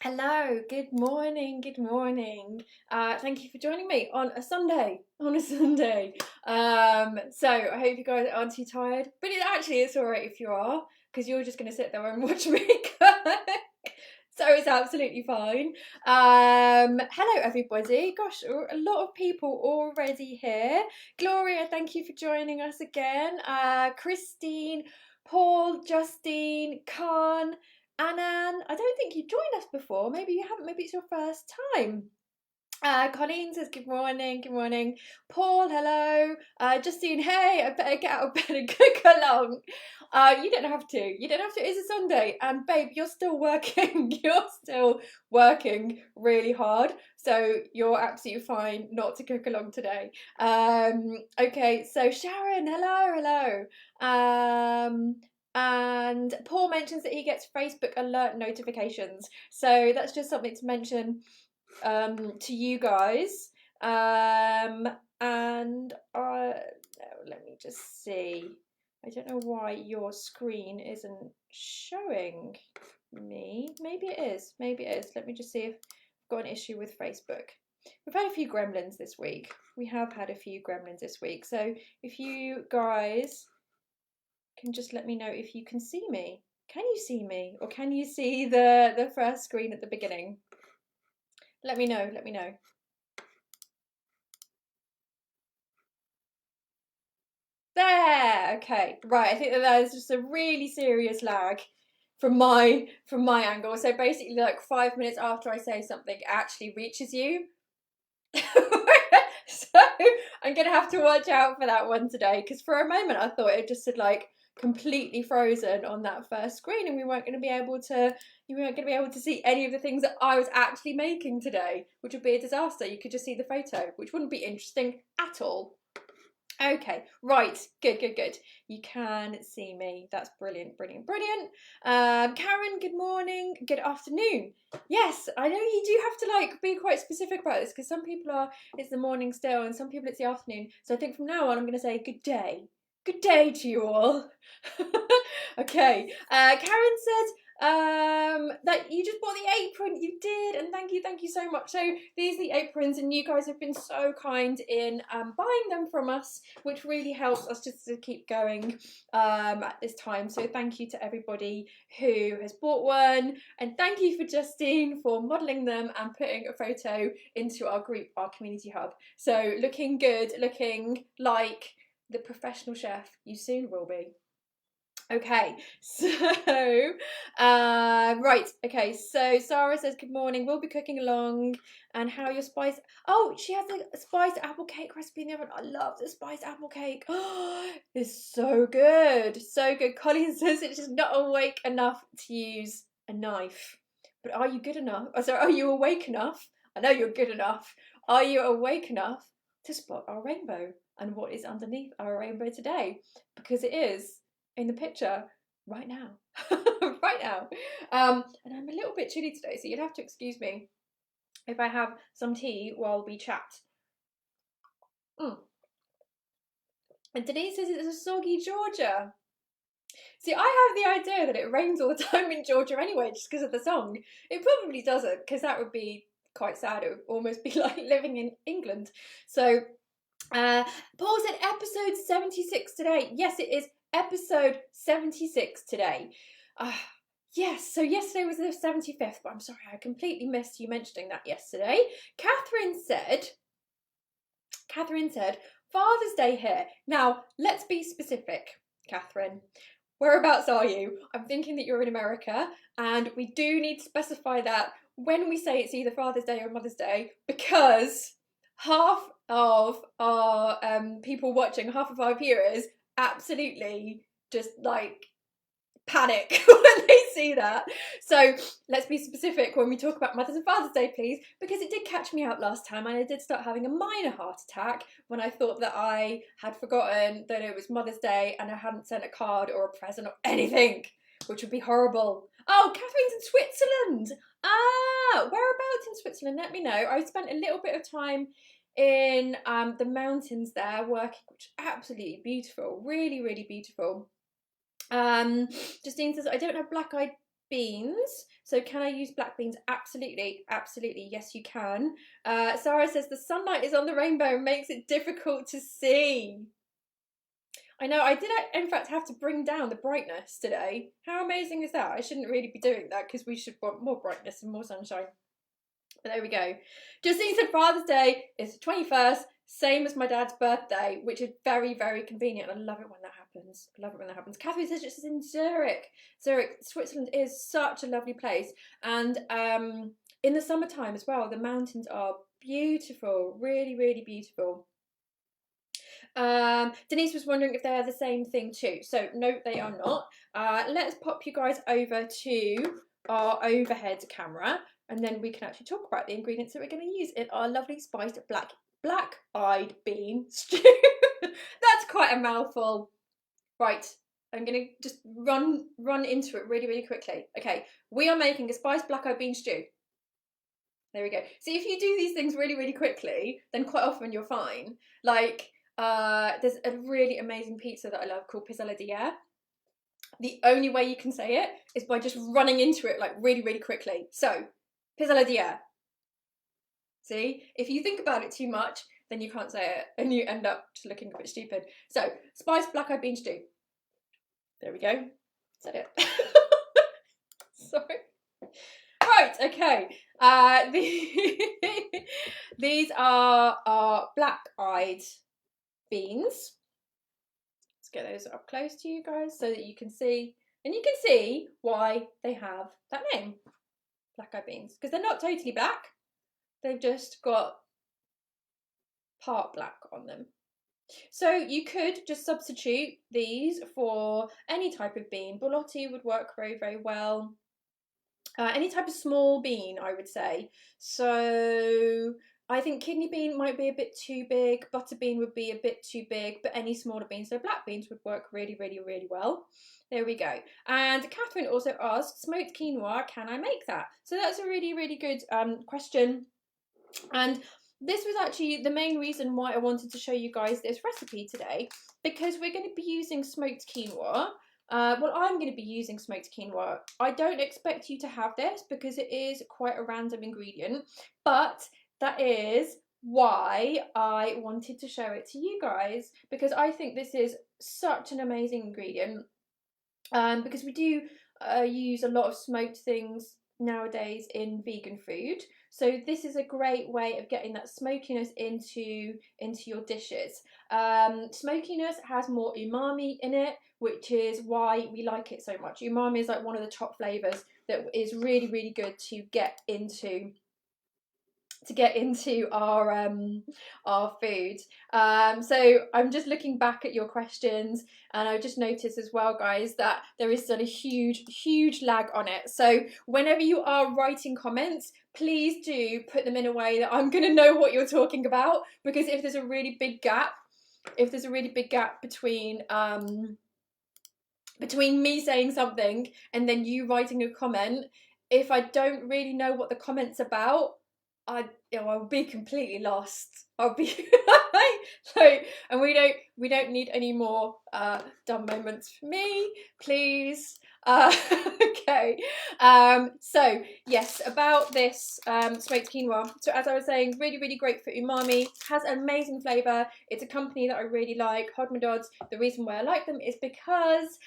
Hello, good morning, good morning. Thank you for joining me on a Sunday. So I hope you guys aren't too tired, but it's all right if you are, because you're just gonna sit there and watch me cook. So it's absolutely fine. Hello everybody. Gosh, a lot of people already here. Gloria, thank you for joining us again. Christine, Paul, Justine, Khan. Annan, I don't think you joined us before. Maybe you haven't. Maybe it's your first time. Colleen says good morning, good morning. Paul, hello. Justine, hey, I better get out of bed and cook along. You don't have to. You don't have to. It's a Sunday, and babe, you're still working. You're still working really hard, so you're absolutely fine not to cook along today. Okay, so Sharon, hello, hello. And Paul mentions that he gets Facebook alert notifications, so that's just something to mention to you guys. And let me just see. I don't know why your screen isn't showing me. Maybe it is. Maybe it is. Let me just see if I've got an issue with Facebook. We've had a few gremlins this week. We have had a few gremlins this week. So if you guys can just let me know if you can see me. Can you see me? Or can you see the first screen at the beginning? Let me know, let me know. There, okay, right. I think that there's just a really serious lag from my angle. So basically, like 5 minutes after I say something, it actually reaches you. So I'm gonna have to watch out for that one today, because for a moment I thought it just had like completely frozen on that first screen, and we weren't going to be able to you weren't going to be able to see any of the things that I was actually making today, which would be a disaster. You could just see the photo, which wouldn't be interesting at all. Okay, right, good. You can see me. That's brilliant. Karen, good morning, good afternoon. Yes, I know you do have to like be quite specific about this, because some people are it's the morning still, and some people it's the afternoon. So I think from now on I'm going to say good day. Good day to you all. Okay. Karen said that you just bought the apron. You did, and thank you so much. So these are the aprons, and you guys have been so kind in buying them from us, which really helps us just to keep going at this time. So thank you to everybody who has bought one, and thank you for Justine for modelling them and putting a photo into our group, our community hub. So looking good, looking like the professional chef you soon will be. Okay, so right, okay, so Sarah says good morning, we'll be cooking along, and how your spice. Oh, she has a spiced apple cake recipe in the oven. I love the spiced apple cake. Oh, it's so good, so good. Colleen says it's just not awake enough to use a knife, but are you good enough? Oh, sorry, are you awake enough? I know you're good enough. Are you awake enough to spot our rainbow and what is underneath our rainbow today? Because it is in the picture right now. Right now. And I'm a little bit chilly today, so you'd have to excuse me if I have some tea while we chat. Mm. And Denise says it's a soggy Georgia. See, I have the idea that it rains all the time in Georgia anyway, just because of the song. It probably doesn't, because that would be quite sad. It would almost be like living in England. So, Paul said episode 76 today. Yes, it is episode 76 today. Yes, so yesterday was the 75th, but I'm sorry, I completely missed you mentioning that yesterday. Catherine said, Father's Day here. Now, let's be specific, Catherine. Whereabouts are you? I'm thinking that you're in America, and we do need to specify that when we say it's either Father's Day or Mother's Day, because half of our people watching, half of our viewers, absolutely just like panic when they see that. So let's be specific when we talk about Mother's and Father's Day, please, because it did catch me out last time, and I did start having a minor heart attack when I thought that I had forgotten that it was Mother's Day and I hadn't sent a card or a present or anything, which would be horrible. Oh, Catherine's in Switzerland. Whereabouts in Switzerland? Let me know. I spent a little bit of time in the mountains there working, which is absolutely beautiful, really beautiful. Justine says, I don't have Blackeye beans. So can I use black beans? Absolutely, absolutely, yes you can. Sarah says the sunlight is on the rainbow and makes it difficult to see. I know, I did in fact have to bring down the brightness today. How amazing is that? I shouldn't really be doing that because we should want more brightness and more sunshine. But there we go. Justine said Father's Day is the 21st, same as my dad's birthday, which is very, very convenient. I love it when that happens. I love it when that happens. Catherine says it's in Zurich. Zurich, Switzerland is such a lovely place. And in the summertime as well, the mountains are beautiful, really, really beautiful. Denise was wondering if they're the same thing too. So no, they are not. Let's pop you guys over to our overhead camera, and then we can actually talk about the ingredients that we're going to use in our lovely spiced black-eyed bean stew. That's quite a mouthful. Right, I'm going to just run into it really, really quickly. Okay, we are making a spiced black-eyed bean stew. There we go. See, if you do these things really, really quickly, then quite often you're fine. Like, there's a really amazing pizza that I love called Pizzella di Air. The only way you can say it is by just running into it like really, really quickly. So, Pizzella di Air. See, if you think about it too much, then you can't say it and you end up just looking a bit stupid. So, spiced black-eyed bean stew. There we go. Is that it? Sorry. Right, okay. These are our black-eyed beans. Let's get those up close to you guys so that you can see, and you can see why they have that name, black-eyed beans, because they're not totally black. They've just got part black on them. So you could just substitute these for any type of bean. Borlotti would work very, very well. Any type of small bean, I would say. So I think kidney bean might be a bit too big, butter bean would be a bit too big, but any smaller beans, so black beans would work really, really, really well. There we go. And Catherine also asked, smoked quinoa, can I make that? So that's a really, really good question. And this was actually the main reason why I wanted to show you guys this recipe today, because we're going to be using smoked quinoa. Well, I'm going to be using smoked quinoa. I don't expect you to have this because it is quite a random ingredient, but that is why I wanted to show it to you guys, because I think this is such an amazing ingredient. Because we do use a lot of smoked things nowadays in vegan food, so this is a great way of getting that smokiness into your dishes. Smokiness has more umami in it, which is why we like it so much. Umami is like one of the top flavors that is really, really good to get into our food. So I'm just looking back at your questions, and I just noticed as well, guys, that there is still a huge lag on it. So whenever you are writing comments, please do put them in a way that I'm going to know what you're talking about, because if there's a really big gap between me saying something and then you writing a comment, if I don't really know what the comment's about, I'll be completely lost. I'll be so, and we don't need any more dumb moments for me, please. Okay. So yes, about this smoked quinoa. So as I was saying, really, really great for umami. Has amazing flavour. It's a company that I really like, Hodmedods. The reason why I like them is because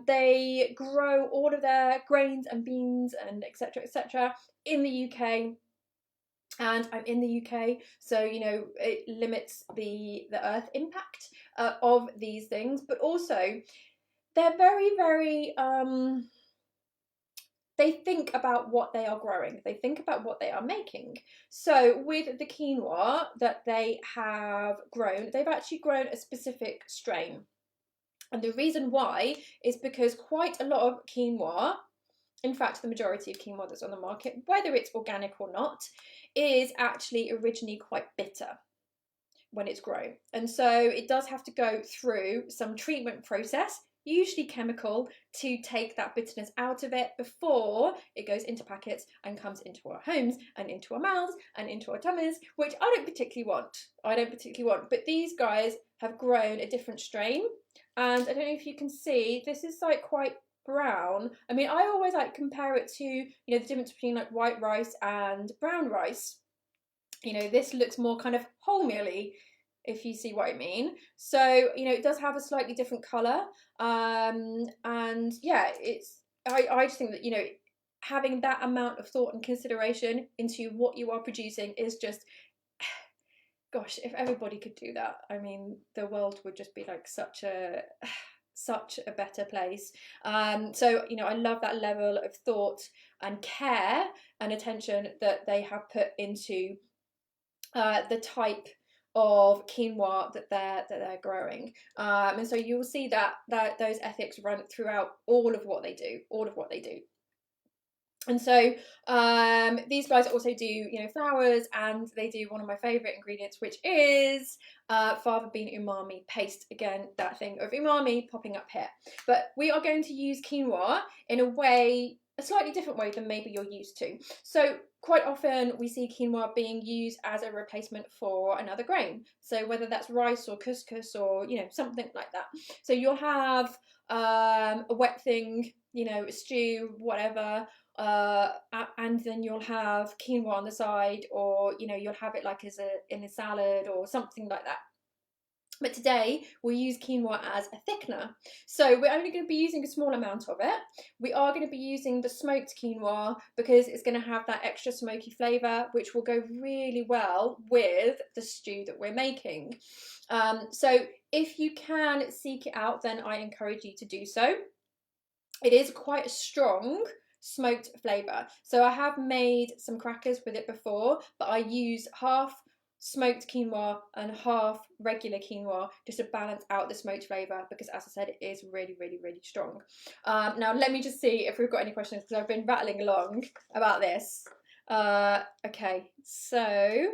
they grow all of their grains and beans and etc. in the UK. And I'm in the UK, so you know it limits the earth impact of these things, but also they're very, very they think about what they are growing, they think about what they are making. So with the quinoa that they have grown, they've actually grown a specific strain, and the reason why is because quite a lot of quinoa, in fact the majority of quinoa that's on the market, whether it's organic or not, is actually originally quite bitter when it's grown, and so it does have to go through some treatment process, usually chemical, to take that bitterness out of it before it goes into packets and comes into our homes and into our mouths and into our tummies, which I don't particularly want. But these guys have grown a different strain, and I don't know if you can see, this is like quite brown. I mean, I always like compare it to, you know, the difference between like white rice and brown rice. You know, this looks more kind of wholemeally, if you see what I mean. So, you know, it does have a slightly different colour. And yeah, I just think that, you know, having that amount of thought and consideration into what you are producing is just, gosh, if everybody could do that, I mean, the world would just be like such a better place. So, you know, I love that level of thought and care and attention that they have put into the type of quinoa that they're growing, and so you'll see that those ethics run throughout all of what they do. And so these guys also do, you know, flowers, and they do one of my favourite ingredients, which is fava bean umami paste. Again, that thing of umami popping up here. But we are going to use quinoa in a slightly different way than maybe you're used to. So quite often we see quinoa being used as a replacement for another grain. So whether that's rice or couscous or, you know, something like that. So you'll have a wet thing, you know, a stew, whatever, and then you'll have quinoa on the side, or, you know, you'll have it like in a salad or something like that. But today we'll use quinoa as a thickener. So we're only going to be using a small amount of it. We are going to be using the smoked quinoa because it's going to have that extra smoky flavour, which will go really well with the stew that we're making. So if you can seek it out, then I encourage you to do so. It is quite a strong smoked flavour. So I have made some crackers with it before, but I use half smoked quinoa and half regular quinoa just to balance out the smoked flavour, because as I said, it is really, really, really strong. Now let me just see if we've got any questions, because I've been rattling along about this. Okay, so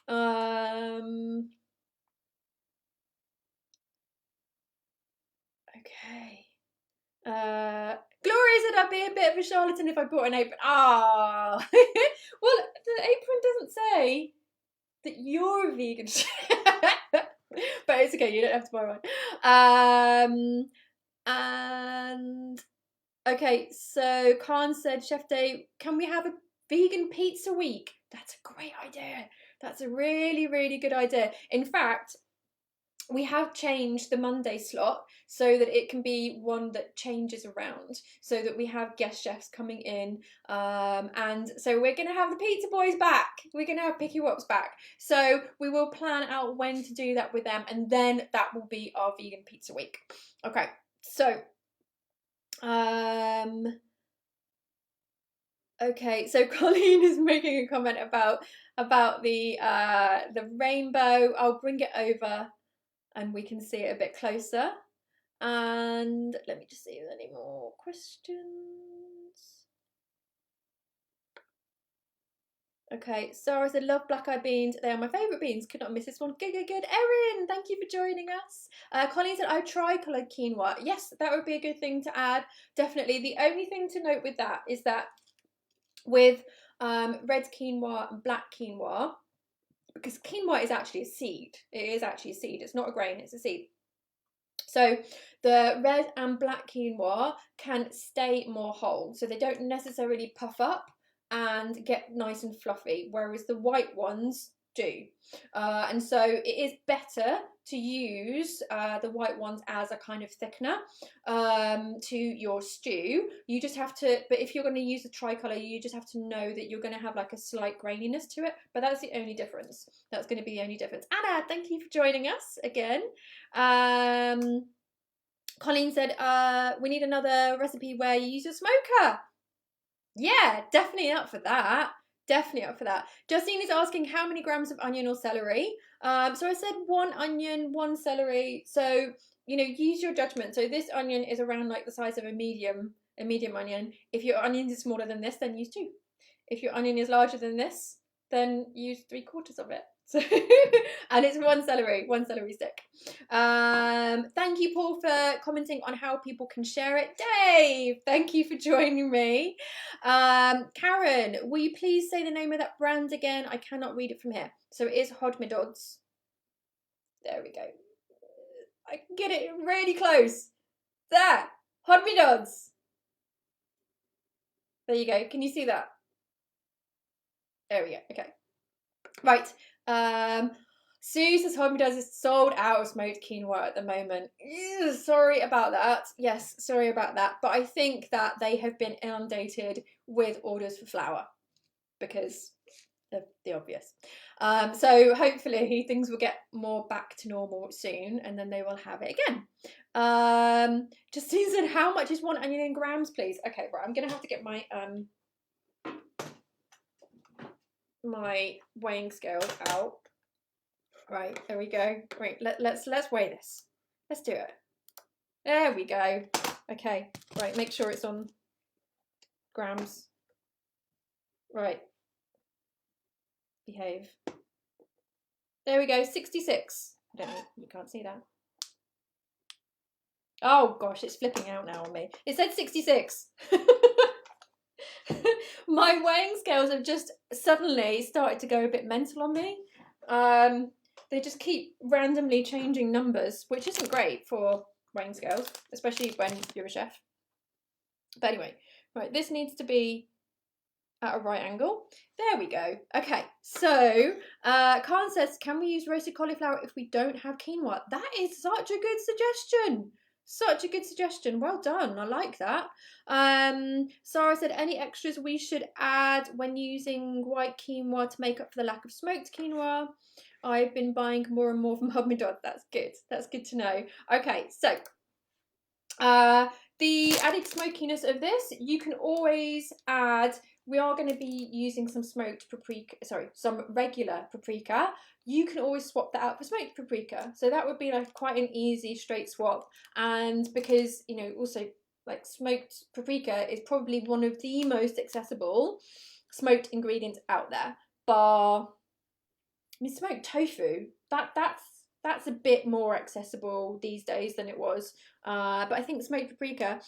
okay. Gloria said I'd be a bit of a charlatan if I bought an apron. Ah, well, the apron doesn't say that you're a vegan, but it's okay. You don't have to buy one. And okay, so Khan said, Chef Day, can we have a vegan pizza week? That's a great idea. That's a really, really good idea. In fact, we have changed the Monday slot so that it can be one that changes around, so that we have guest chefs coming in, and so we're going to have the pizza boys back, we're going to have Picky Wops back, so we will plan out when to do that with them, and then that will be our vegan pizza week. Okay, so okay, so Colleen is making a comment about the rainbow. I'll bring it over and we can see it a bit closer. And let me just see if there's any more questions. Okay, Sarah said, love black-eyed beans. They are my favourite beans. Could not miss this one. Good, good, good. Erin, thank you for joining us. Colleen said, I tri-coloured quinoa. Yes, that would be a good thing to add. Definitely. The only thing to note with that is that with red quinoa and black quinoa, because quinoa is actually a seed. It is actually a seed. It's not a grain, it's a seed. So the red and black quinoa can stay more whole. So they don't necessarily puff up and get nice and fluffy, whereas the white ones do. And so it is better to use the white ones as a kind of thickener to your stew. You just have to, but if you're going to use the tricolour, you just have to know that you're going to have like a slight graininess to it, but that's the only difference. That's going to be the only difference. Anna, thank you for joining us again. Colleen said, we need another recipe where you use a smoker. Yeah, definitely up for that. Definitely up for that. Justine is asking how many grams of onion or celery. So I said 1 onion, 1 celery. So, you know, use your judgment. So this onion is around like the size of a medium onion. If your onion is smaller than this, then use 2. If your onion is larger than this, then use 3/4 of it. So, and it's 1 celery stick. Thank you, Paul, for commenting on how people can share it. Dave, thank you for joining me. Karen, will you please say the name of that brand again? I cannot read it from here. So it is Hodmedod's. There we go. I can get it really close. There, Hodmedod's. There you go. Can you see that? There we go. Okay. Right. Sue says Home Does is sold out of smoked quinoa at the moment. Ew, sorry about that. Yes, sorry about that. But I think that they have been inundated with orders for flour because of the obvious. So hopefully things will get more back to normal soon, and then they will have it again. Justine said, how much is 1 onion in grams, please? Okay, right, I'm gonna have to get my my weighing scales out. Right, there we go. Right, let's weigh this. Let's do it. There we go. Okay, right, make sure it's on grams. Right. Behave. There we go, 66. I don't know, you can't see that. Oh gosh, it's flipping out now on me. It said 66. My weighing scales have just suddenly started to go a bit mental on me. They just keep randomly changing numbers, which isn't great for weighing scales, especially when you're a chef. But anyway, right, this needs to be at a right angle. There we go. Okay, so Khan says, can we use roasted cauliflower if we don't have quinoa? That is such a good suggestion. Such a good suggestion. Well done. I like that. Sarah said, any extras we should add when using white quinoa to make up for the lack of smoked quinoa? I've been buying more and more from Hub Me Dog. That's good. That's good to know. Okay, so the added smokiness of this, you can always add, we are going to be using some smoked paprika, sorry, some regular paprika. You can always swap that out for smoked paprika. So that would be like quite an easy straight swap. And because, you know, also like smoked paprika is probably one of the most accessible smoked ingredients out there. Bar, I mean, smoked tofu, that's a bit more accessible these days than it was. But I think smoked paprika,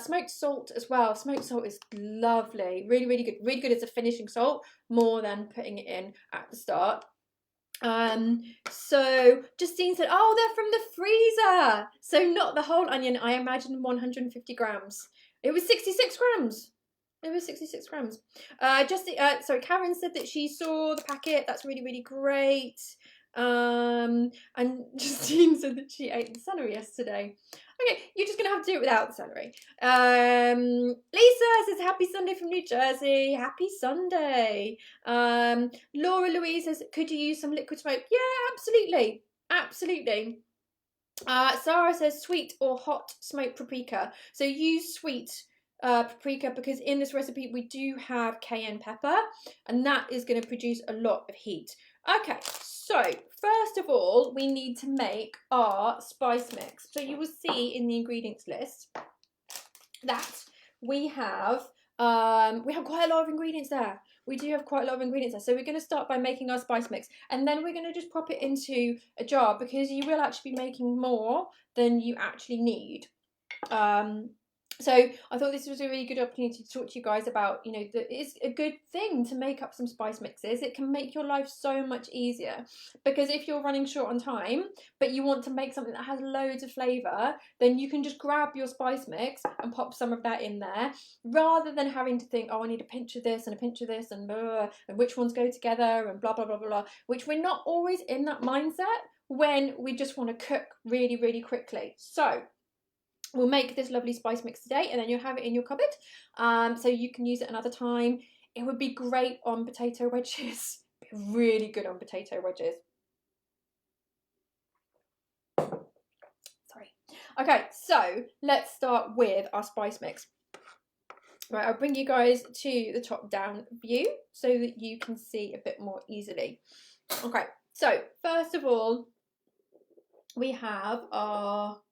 smoked salt as well. Smoked salt is lovely, really, really good. Really good as a finishing salt, more than putting it in at the start. So Justine said, oh, they're from the freezer. So not the whole onion, I imagine 150 grams. It was 66 grams. It was 66 grams. Sorry, Karen said that she saw the packet. That's really, really great. And Justine said that she ate the celery yesterday. Okay, you're just gonna have to do it without the celery. Lisa says happy Sunday from New Jersey. Happy Sunday. Laura Louise says, could you use some liquid smoke? Yeah, absolutely, absolutely. Sarah says sweet or hot smoked paprika. So use sweet paprika because in this recipe we do have cayenne pepper, and that is going to produce a lot of heat. Okay, so first of all we need to make our spice mix. So you will see in the ingredients list that we have quite a lot of ingredients there. We do have quite a lot of ingredients there. So we're going to start by making our spice mix, and then we're going to just pop it into a jar because you will actually be making more than you actually need. So I thought this was a really good opportunity to talk to you guys about, you know, that it's a good thing to make up some spice mixes. It can make your life so much easier, because if you're running short on time, but you want to make something that has loads of flavour, then you can just grab your spice mix and pop some of that in there, rather than having to think, oh, I need a pinch of this and a pinch of this and blah, and which ones go together and blah, blah, blah, blah, blah, which we're not always in that mindset when we just want to cook really, really quickly. So we'll make this lovely spice mix today, and then you'll have it in your cupboard, so you can use it another time. It would be great on potato wedges. Be really good on potato wedges. Sorry. Okay, so let's start with our spice mix. Right, I'll bring you guys to the top down view so that you can see a bit more easily. Okay, so first of all, we have our...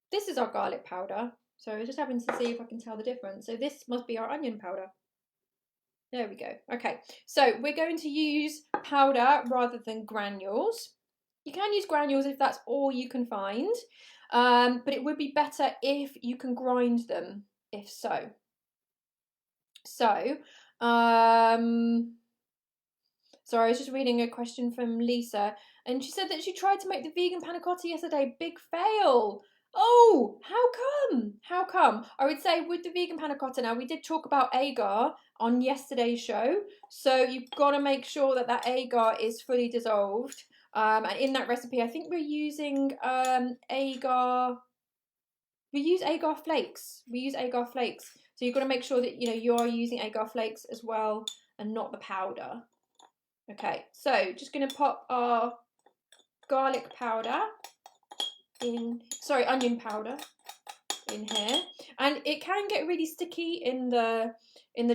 This is our garlic powder. So I just having to see if I can tell the difference. So this must be our onion powder. There we go. Okay, so we're going to use powder rather than granules. You can use granules if that's all you can find, but it would be better if you can grind them, if so. So, sorry, I was just reading a question from Lisa, and she said that she tried to make the vegan panna cotta yesterday. Big fail. Oh Oh, how come? How come? I would say with the vegan panna cotta now, we did talk about agar on yesterday's show. So you've got to make sure that that agar is fully dissolved. And in that recipe, I think we're using agar. We use agar flakes. We use agar flakes. So you've got to make sure that you are using agar flakes as well and not the powder. Okay, so just going to pop our garlic powder in, sorry, onion powder in here, and it can get really sticky in the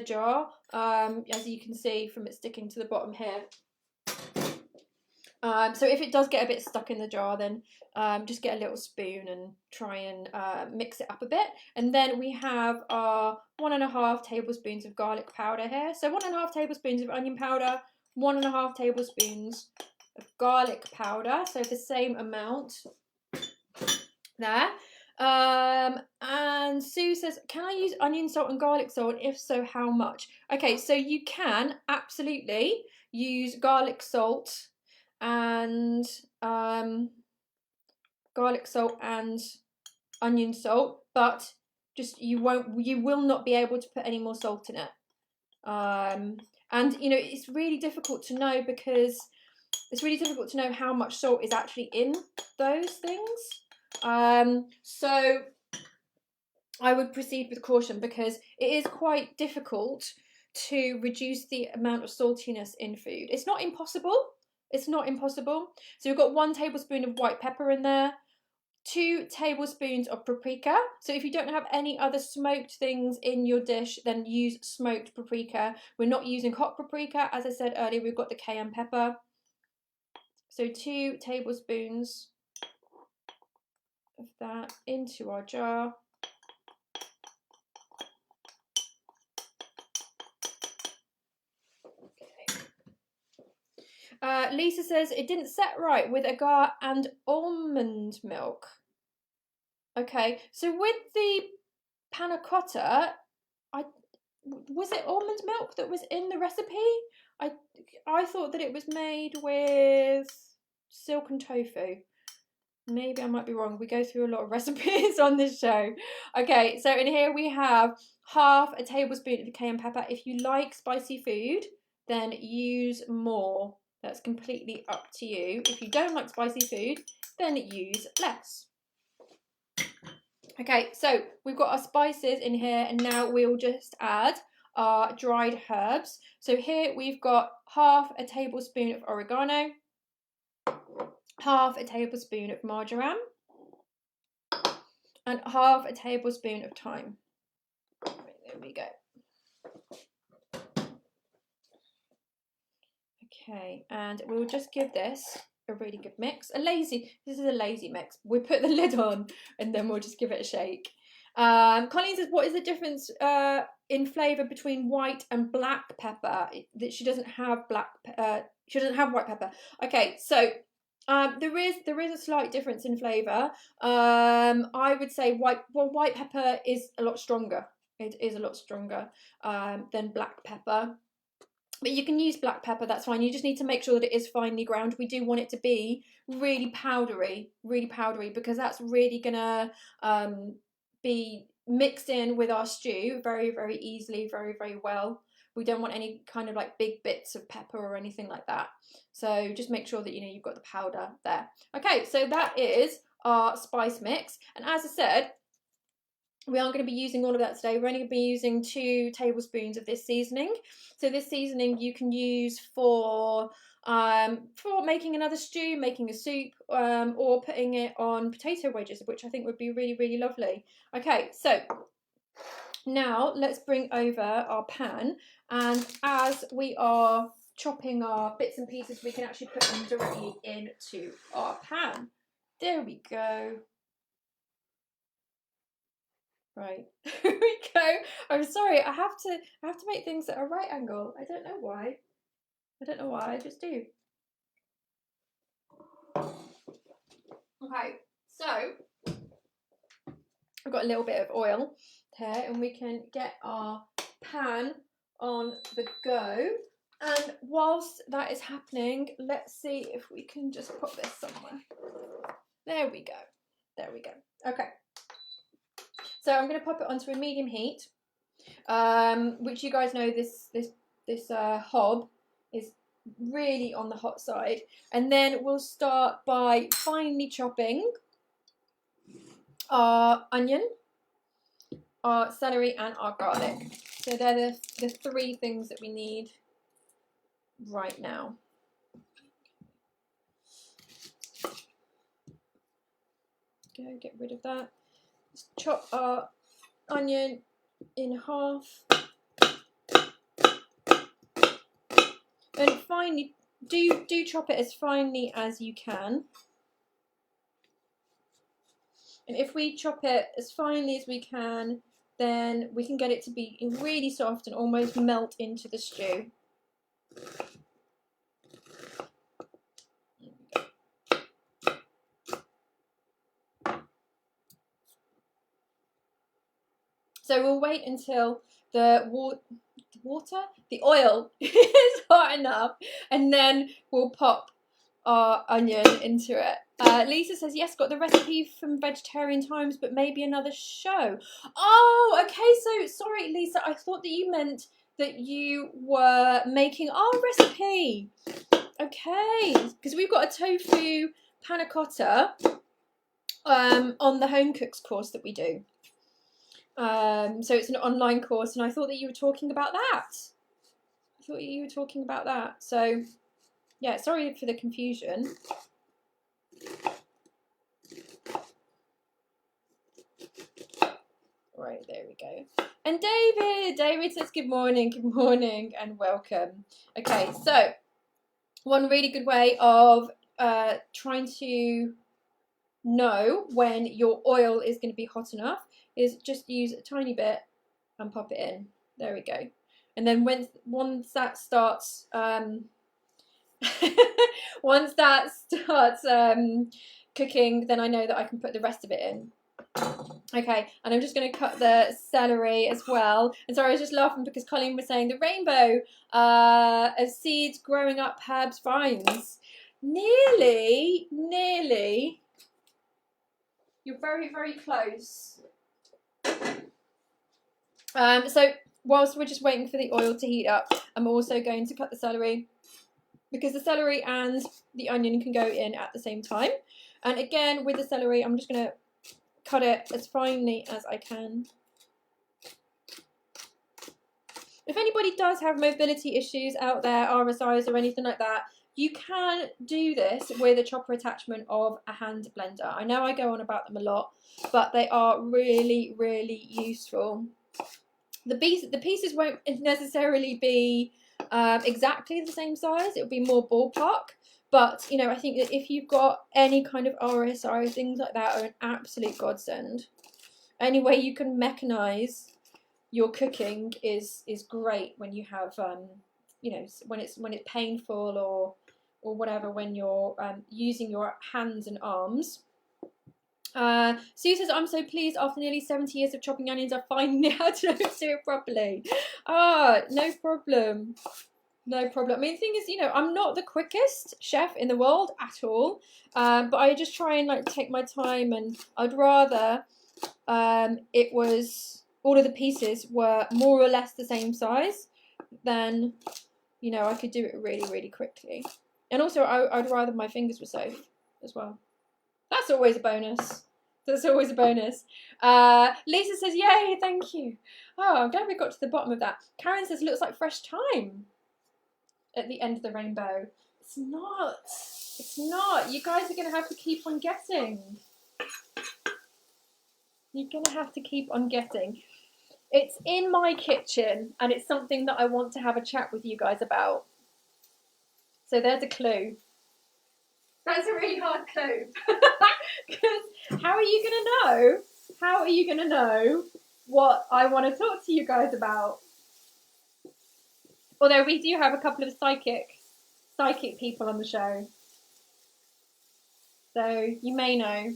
jar, as you can see from it sticking to the bottom here. So if it does get a bit stuck in the jar, then just get a little spoon and try and mix it up a bit. And then we have our 1.5 tablespoons of garlic powder here. So 1.5 tablespoons of onion powder, 1.5 tablespoons of garlic powder. So the same amount there. And Sue says, can I use onion salt and garlic salt? If so, how much? Okay, so you can absolutely use garlic salt and onion salt, but just you will not be able to put any more salt in it. And it's really difficult to know, because it's really difficult to know how much salt is actually in those things. So I would proceed with caution, because it is quite difficult to reduce the amount of saltiness in food. It's not impossible. It's not impossible. So we've got 1 tablespoon of white pepper in there, 2 tablespoons of paprika. So if you don't have any other smoked things in your dish, then use smoked paprika. We're not using hot paprika. As I said earlier, we've got the cayenne pepper. So 2 tablespoons of that into our jar. Lisa says it didn't set right with agar and almond milk. Okay, so with the panna cotta, was it almond milk that was in the recipe? I thought that it was made with silken tofu. Maybe I might be wrong. We go through a lot of recipes on this show. Okay, so in here we have 1/2 tablespoon of cayenne pepper. If you like spicy food, then use more. That's completely up to you. If you don't like spicy food, then use less. Okay, so we've got our spices in here, and now we'll just add our dried herbs. So here we've got 1/2 tablespoon of oregano, 1/2 tablespoon of marjoram, and 1/2 tablespoon of thyme. Right, there we go. Okay, and we'll just give this a really good mix. This is a lazy mix. We put the lid on and then we'll just give it a shake. Colleen says, what is the difference in flavour between white and black pepper? That she doesn't have she doesn't have white pepper. Okay, so there is a slight difference in flavour. I would say white pepper is a lot stronger. It is a lot stronger than black pepper. But you can use black pepper, that's fine. You just need to make sure that it is finely ground. We do want it to be really powdery, because that's really gonna be mixed in with our stew very, very easily, very, very well. We don't want any kind of like big bits of pepper or anything like that. So just make sure that you've got the powder there. Okay, so that is our spice mix. And as I said, we aren't going to be using all of that today. We're only going to be using 2 tablespoons of this seasoning. So this seasoning you can use for making another stew, making a soup, or putting it on potato wedges, which I think would be really, really lovely. Okay, so now let's bring over our pan, and as we are chopping our bits and pieces, we can actually put them directly into our pan. There we go. Right, here we go. I'm sorry, I have to make things at a right angle. I don't know why. I just do. Okay, so I've got a little bit of oil here, and we can get our pan on the go. And whilst that is happening, let's see if we can just put this somewhere. There we go. There we go. Okay. So I'm going to pop it onto a medium heat, which you guys know this hob is really on the hot side. And then we'll start by finely chopping our onion, our celery, and our garlic. So they're the three things that we need right now. Go, get rid of that. Let's chop our onion in half. And finely, do chop it as finely as you can. And if we chop it as finely as we can, then we can get it to be really soft and almost melt into the stew. So we'll wait until the oil is hot enough, and then we'll pop our onion into it. Lisa says, yes, got the recipe from Vegetarian Times, but maybe another show. Oh, okay, so sorry, Lisa, I thought that you meant that you were making our recipe. Okay, because we've got a tofu panna cotta on the Home Cooks course that we do. So it's an online course, and I thought that you were talking about that. I thought you were talking about that. So, yeah, sorry for the confusion. Right, there we go. And David says good morning, and welcome. Okay, so one really good way of trying to know when your oil is going to be hot enough is just use a tiny bit and pop it in. There we go. And then once that starts cooking, then I know that I can put the rest of it in. Okay, and I'm just going to cut the celery as well. And sorry, I was just laughing because Colleen was saying the rainbow of seeds growing up herbs vines. Nearly. You're very, very close. So whilst we're just waiting for the oil to heat up, I'm also going to cut the celery, because the celery and the onion can go in at the same time. And again, with the celery, I'm just going to cut it as finely as I can. If anybody does have mobility issues out there, RSIs or anything like that, you can do this with a chopper attachment of a hand blender. I know I go on about them a lot, but they are really, really useful. The pieces won't necessarily be exactly the same size. It'll be more ballpark. But, you know, I think that if you've got any kind of RSI, things like that are an absolute godsend. Any way you can mechanize your cooking is great when you have, you know, when it's painful or whatever, when you're using your hands and arms. Sue says, I'm so pleased after nearly 70 years of chopping onions, I finally know how to do it properly. No problem. No problem. I mean, the thing is, you know, I'm not the quickest chef in the world at all, but I just try and like take my time, and I'd rather it was all of the pieces were more or less the same size than, you know, I could do it really, really quickly. And also, I'd rather my fingers were safe as well. That's always a bonus. That's always a bonus. Lisa says, yay, thank you. Oh, I'm glad we got to the bottom of that. Karen says, looks like fresh thyme at the end of the rainbow. It's not. It's not. You guys are going to have to keep on getting. You're going to have to keep on getting. It's in my kitchen, and it's something that I want to have a chat with you guys about. So there's a clue. That's a really hard clue. Because how are you going to know? How are you going to know what I want to talk to you guys about? Although we do have a couple of psychic people on the show. So you may know.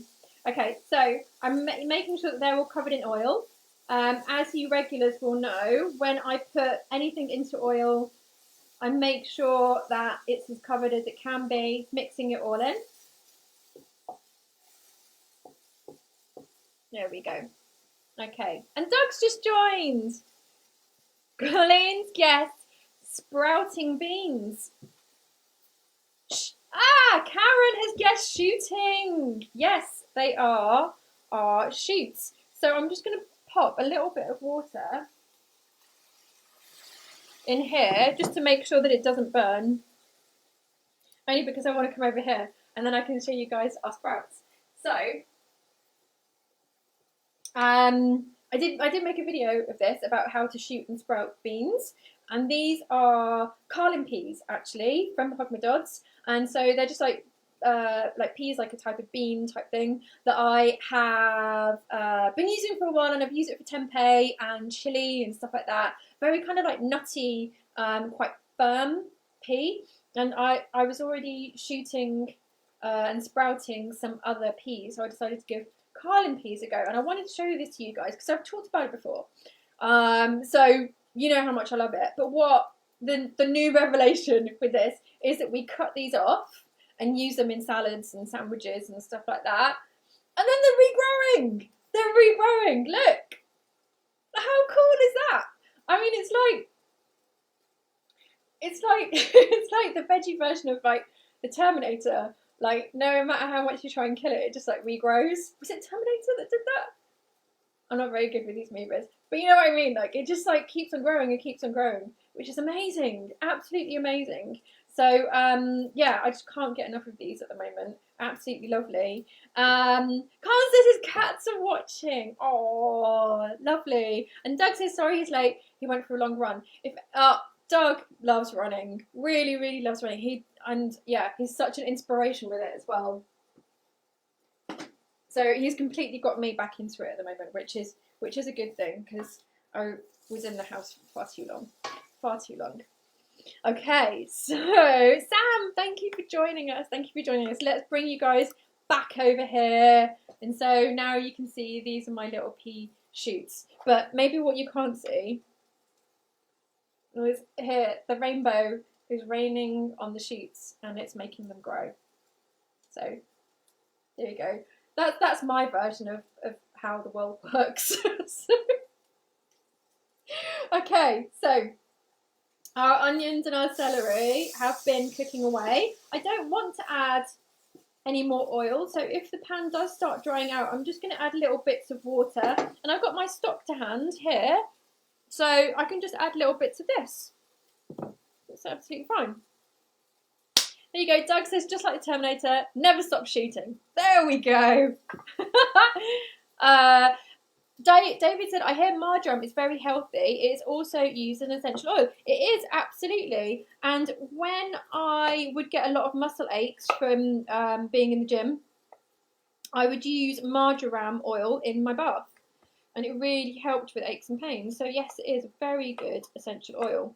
Okay, so I'm making sure that they're all covered in oil. As you regulars will know, when I put anything into oil, I make sure that it's as covered as it can be, mixing it all in. There we go. Okay, and Doug's just joined. Colleen's guessed sprouting beans. Ah, Karen has guessed shooting. Yes, they are shoots. So I'm just going to pop a little bit of water in here just to make sure that it doesn't burn. Only because I want to come over here and then I can show you guys our sprouts. So, I did make a video of this about how to shoot and sprout beans, and these are carlin peas actually from Hogmadods, and so they're just like peas, like a type of bean type thing that I have been using for a while, and I've used it for tempeh and chili and stuff like that. Very kind of like nutty, quite firm pea, and I was already shooting and sprouting some other peas, so I decided to give carlin peas a go, and I wanted to show this to you guys because I've talked about it before. So you know how much I love it. But what the new revelation with this is that we cut these off and use them in salads and sandwiches and stuff like that. And then they're regrowing. They're regrowing. Look. How cool is that? I mean, it's like it's like the veggie version of like the Terminator. Like, no matter how much you try and kill it, it just like regrows. Was it Terminator that did that? I'm not very good with these movies, but you know what I mean. Like, it just like keeps on growing and keeps on growing, which is amazing, absolutely amazing. So yeah, I just can't get enough of these at the moment. Absolutely lovely. Carl says his cats are watching. Oh, lovely. And Doug says sorry he's late. He went for a long run. Doug loves running. Really, really loves running. He's such an inspiration with it as well. So he's completely got me back into it at the moment, which is a good thing because I was in the house for far too long. Okay, so Sam, thank you for joining us. Let's bring you guys back over here. And so now you can see these are my little pea shoots. But maybe what you can't see is here, the rainbow is raining on the shoots and it's making them grow. So there you go. That's my version of how the world works. Okay, so our onions and our celery have been cooking away. I don't want to add any more oil, so if the pan does start drying out, I'm just going to add little bits of water. And I've got my stock to hand here, so I can just add little bits of this. It's absolutely fine. There you go. Doug says, just like the Terminator, never stop shooting. There we go. David said, I hear marjoram is very healthy. It is also used as an essential oil. It is, absolutely. And when I would get a lot of muscle aches from being in the gym, I would use marjoram oil in my bath. And it really helped with aches and pains. So yes, it is a very good essential oil.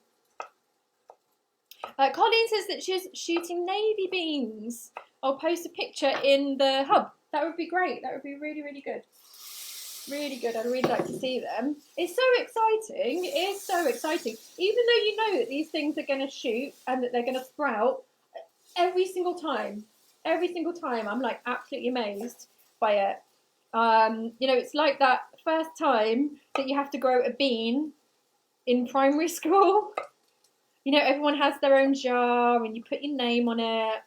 Colleen says that she's shooting navy beans. I'll post a picture in the hub. That would be great. That would be really, really good. Really good. I'd really like to see them. It's so exciting. It is so exciting. Even though you know that these things are going to shoot and that they're going to sprout, every single time, I'm like absolutely amazed by it. You know, it's like that first time that you have to grow a bean in primary school. You know, everyone has their own jar and you put your name on it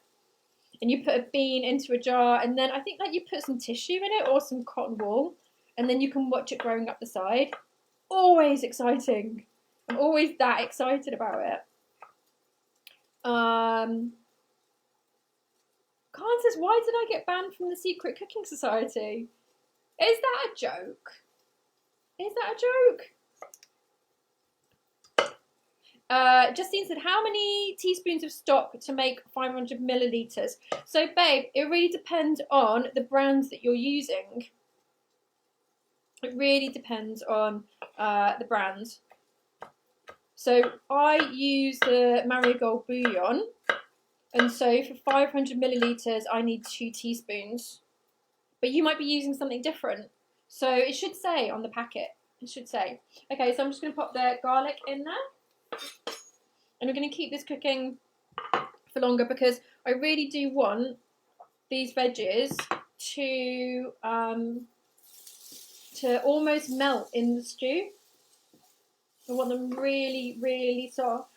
and you put a bean into a jar and then I think like you put some tissue in it or some cotton wool and then you can watch it growing up the side. Always exciting. I'm always that excited about it. Khan says, why did I get banned from the Secret Cooking Society? Is that a joke? Is that a joke? Justine said, how many teaspoons of stock to make 500 milliliters? So, babe, it really depends on the brands that you're using. It really depends on the brand. So, I use the Marigold bouillon. And so, for 500 milliliters, I need 2 teaspoons. But you might be using something different. So, it should say on the packet. It should say. Okay, so I'm just going to pop the garlic in there. And we're going to keep this cooking for longer because I really do want these veggies to to almost melt in the stew. I want them really, really soft.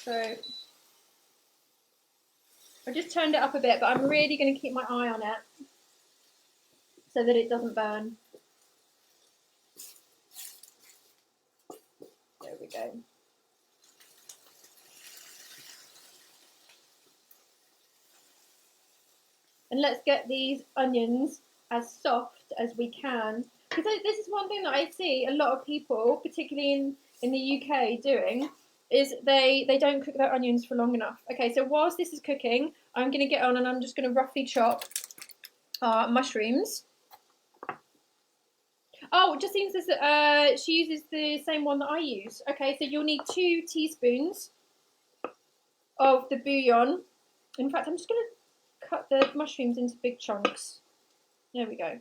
So I just turned it up a bit, but I'm really going to keep my eye on it so that it doesn't burn. There we go. And let's get these onions as soft as we can. Because this is one thing that I see a lot of people, particularly in the UK, doing, is they don't cook their onions for long enough. Okay, so whilst this is cooking, I'm going to get on and I'm just going to roughly chop our mushrooms. Oh, it just seems that she uses the same one that I use. Okay, so you'll need 2 teaspoons of the bouillon. In fact, I'm just going to cut the mushrooms into big chunks. There we go.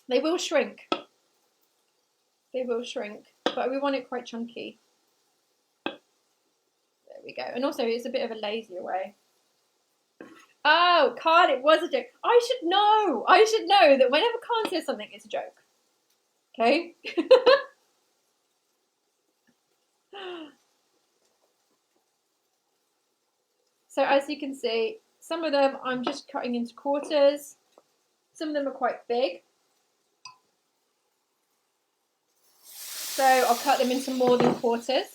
They will shrink. They will shrink, but we want it quite chunky. There we go. And also, it's a bit of a lazier way. Oh, Khan, it was a joke. I should know. I should know that whenever Khan says something, it's a joke. Okay? So as you can see, some of them I'm just cutting into quarters. Some of them are quite big. So I'll cut them into more than quarters.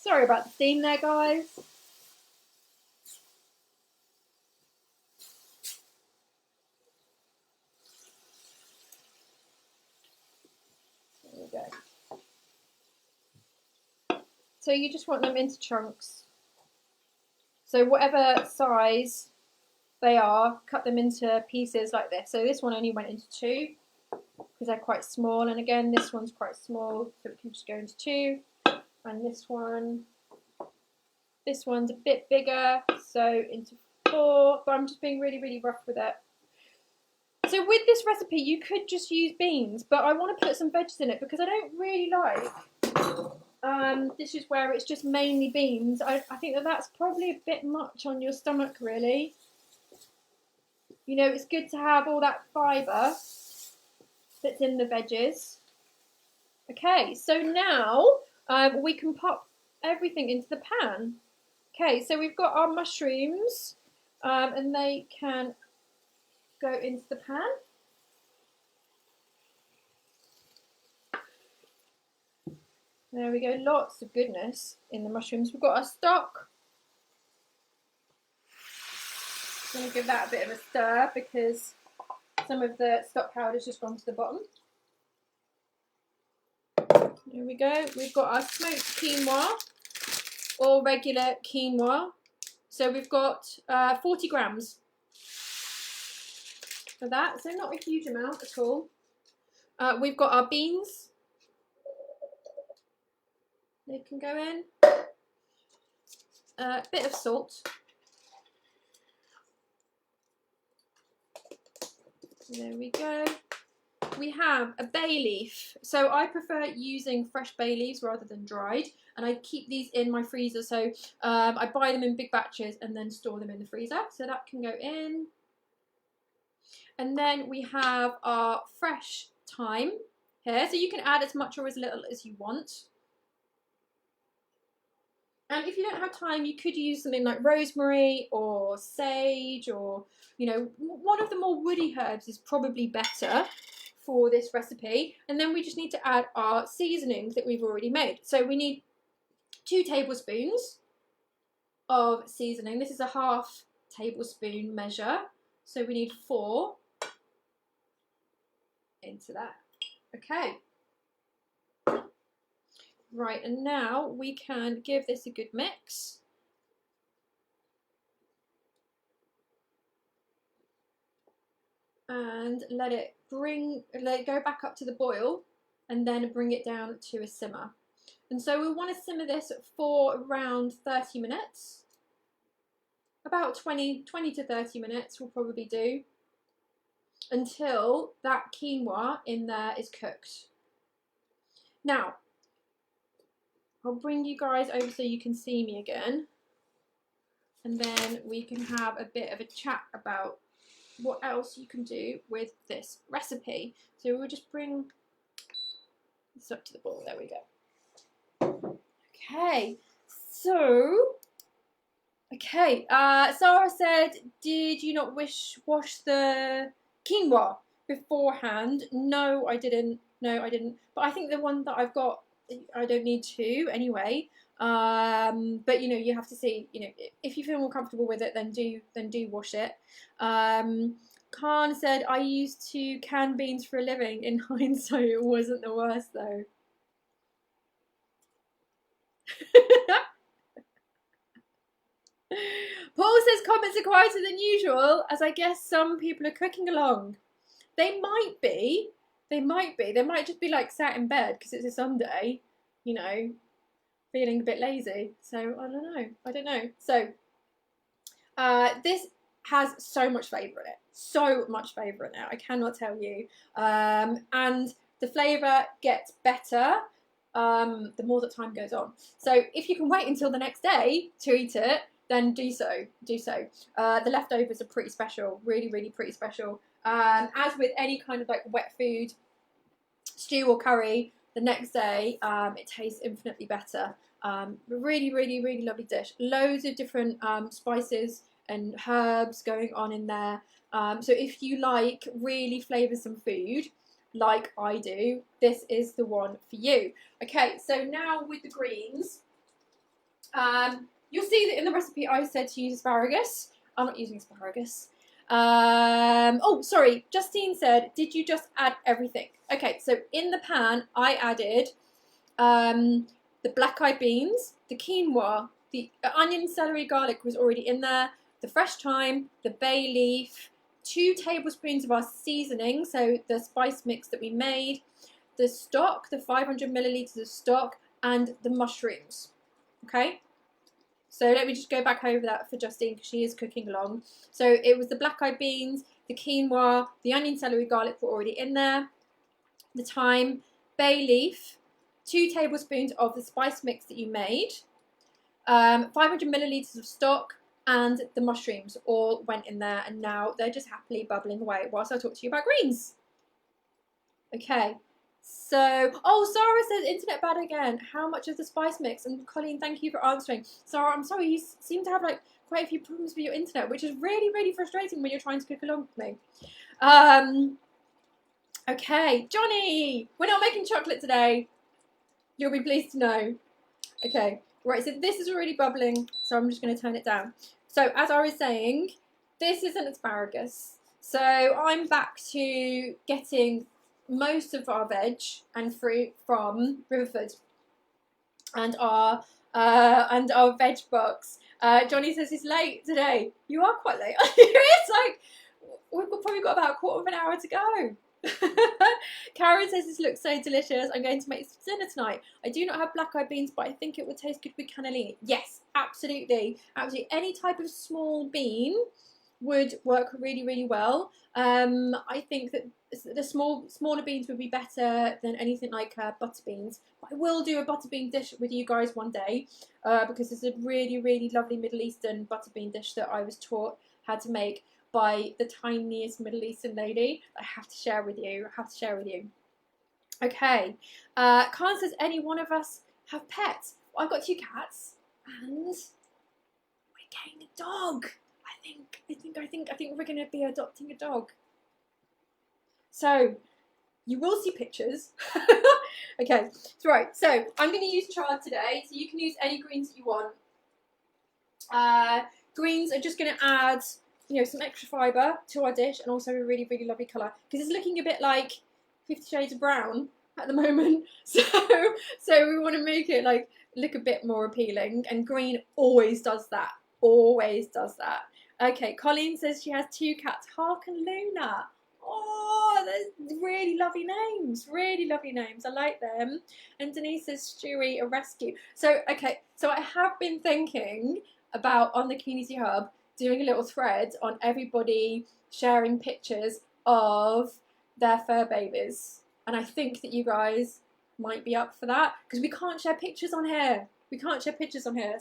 Sorry about the steam there, guys. There we go. So you just want them into chunks. So whatever size they are, cut them into pieces like this. So this one only went into 2 because they're quite small. And again, this one's quite small, so it can just go into 2. And this one's a bit bigger, so into 4. But I'm just being really, really rough with it. So with this recipe, you could just use beans, but I want to put some veggies in it because I don't really like dishes where it's just mainly beans. I think that's probably a bit much on your stomach, really. You know, it's good to have all that fibre that's in the veggies. Okay, so now we can pop everything into the pan. Okay, so we've got our mushrooms and they can go into the pan. There we go, lots of goodness in the mushrooms. We've got our stock. I'm going to give that a bit of a stir because some of the stock powder's just gone to the bottom. There we go. We've got our smoked quinoa or regular quinoa. So we've got 40 grams of that, so not a huge amount at all. We've got our beans. They can go in. A bit of salt. There we go. We have a bay leaf. So I prefer using fresh bay leaves rather than dried. And I keep these in my freezer. So I buy them in big batches and then store them in the freezer. So that can go in. And then we have our fresh thyme here. So you can add as much or as little as you want. And if you don't have time, you could use something like rosemary or sage or, you know, one of the more woody herbs is probably better for this recipe. And then we just need to add our seasonings that we've already made. So we need 2 tablespoons of seasoning. This is a half tablespoon measure. So we need 4 into that. Okay. Right, and now we can give this a good mix. And let it go back up to the boil and then bring it down to a simmer. And so we want to simmer this for around 30 minutes. About 20 to 30 minutes will probably do until that quinoa in there is cooked. Now, I'll bring you guys over so you can see me again. and then we can have a bit of a chat about what else you can do with this recipe. So we'll just bring this up to the bowl. There we go. Okay, so Sarah said, did you not wash the quinoa beforehand? No, I didn't. But I think the one that I've got, I don't need to anyway. But you know, you have to see. You know, if you feel more comfortable with it, then do wash it. Khan said, I used to can beans for a living. In hindsight, it wasn't the worst though. Paul says comments are quieter than usual, as I guess some people are cooking along. They might be. They might just be like sat in bed because it's a Sunday, you know, feeling a bit lazy. So I don't know. So this has so much flavour in it. So much flavour in it. I cannot tell you. And the flavour gets better the more that time goes on. So if you can wait until the next day to eat it, then do so. The leftovers are pretty special, really pretty special. As with any kind of like wet food, stew or curry, the next day it tastes infinitely better. Really lovely dish. Loads of different spices and herbs going on in there. So if you like really flavoursome food, like I do, this is the one for you. Okay, so now with the greens, you'll see that in the recipe I said to use asparagus. I'm not using asparagus. Oh, sorry, Justine said, did you just add everything? Okay, so in the pan I added the black-eyed beans, the quinoa, the onion, celery, garlic was already in there, the fresh thyme, the bay leaf, 2 tablespoons of our seasoning, so the spice mix that we made, the stock, the 500 milliliters of stock, and the mushrooms. Okay, so let me just go back over that for Justine because she is cooking along. So it was the black-eyed beans, the quinoa, the onion, celery, garlic were already in there, the thyme, bay leaf, 2 tablespoons of the spice mix that you made, 500 milliliters of stock, and the mushrooms all went in there, and now they're just happily bubbling away whilst I talk to you about greens. Okay, so, oh, Sarah says, internet bad again. How much of the spice mix? And Colleen, thank you for answering. Sarah, I'm sorry, you seem to have like quite a few problems with your internet, which is really frustrating when you're trying to cook along with me. Okay, Johnny, we're not making chocolate today. You'll be pleased to know. Okay, right, so this is already bubbling, so I'm just going to turn it down. So, as I was saying, this is an asparagus. So, I'm back to getting most of our veg and fruit from Riverford and our veg box. Johnny says he's late today. You are quite late. It's like, we've probably got about a quarter of an hour to go. Karen says this looks so delicious. I'm going to make some dinner tonight. I do not have black-eyed beans, but I think it would taste good with cannellini. Yes, absolutely. Any type of small bean would work really well. I think that the smaller beans would be better than anything like butter beans. But I will do a butter bean dish with you guys one day because it's a really lovely Middle Eastern butter bean dish that I was taught how to make by the tiniest Middle Eastern lady. I have to share with you. Okay. Khan says, any one of us have pets? Well, I've got 2 cats and we're getting a dog. I think we're going to be adopting a dog. So you will see pictures. Okay, so right. So I'm going to use chard today. So you can use any greens that you want. Greens are just going to add, you know, some extra fibre to our dish and also a really lovely colour because it's looking a bit like 50 Shades of Brown at the moment. So we want to make it like look a bit more appealing, and green always does that. Okay, Colleen says she has 2 cats, Hark and Luna. Oh, they're really lovely names. I like them. And Denise says Stewie, a rescue. So, okay, so I have been thinking about, on the Community Hub, doing a little thread on everybody sharing pictures of their fur babies. And I think that you guys might be up for that because we can't share pictures on here.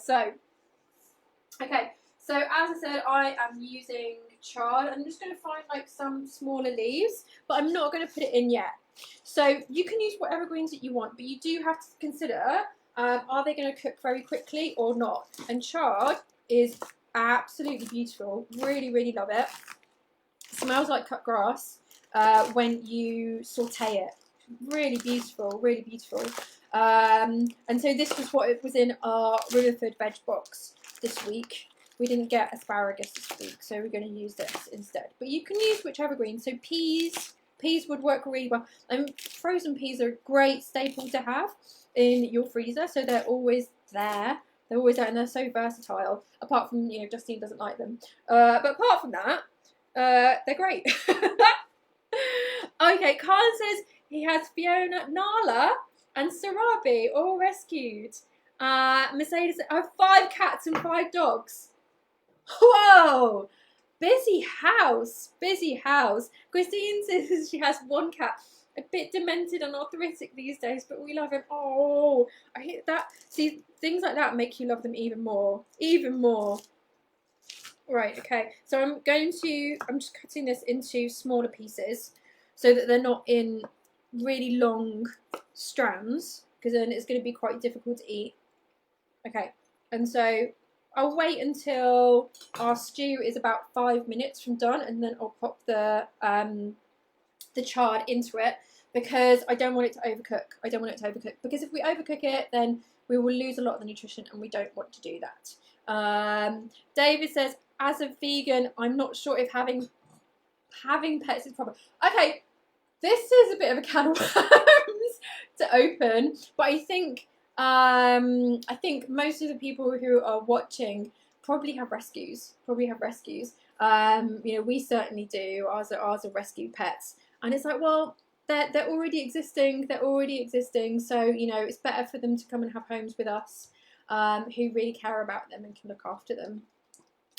So, okay. So as I said, I am using chard. I'm just going to find like some smaller leaves, but I'm not going to put it in yet. So you can use whatever greens that you want, but you do have to consider, are they going to cook very quickly or not? And chard is absolutely beautiful. Really, really love it. Smells like cut grass when you saute it. Really beautiful, really beautiful. And so this was what it was in our Riverford veg box this week. We didn't get asparagus this week, so we're going to use this instead. But you can use whichever green. So peas would work really well. Frozen peas are a great staple to have in your freezer, so they're always there. They're always there, and they're so versatile. Apart from, you know, Justine doesn't like them. But apart from that, they're great. Okay, Khan says he has Fiona, Nala, and Sarabi all rescued. Mercedes, I have 5 cats and 5 dogs. Whoa! Busy house, busy house. Christine says she has 1 cat, a bit demented and arthritic these days, but we love him. Oh, I hate that. See, things like that make you love them even more, even more. Right, okay. So I'm just cutting this into smaller pieces so that they're not in really long strands, because then it's going to be quite difficult to eat. Okay, and so I'll wait until our stew is about 5 minutes from done, and then I'll pop the chard into it, because I don't want it to overcook. I don't want it to overcook, because if we overcook it, then we will lose a lot of the nutrition, and we don't want to do that. David says, as a vegan, I'm not sure if having pets is proper. Okay, this is a bit of a can of worms to open, but I think most of the people who are watching probably have rescues. You know, we certainly do. Ours are rescue pets, and it's like, well, they're already existing. So, you know, it's better for them to come and have homes with us, who really care about them and can look after them.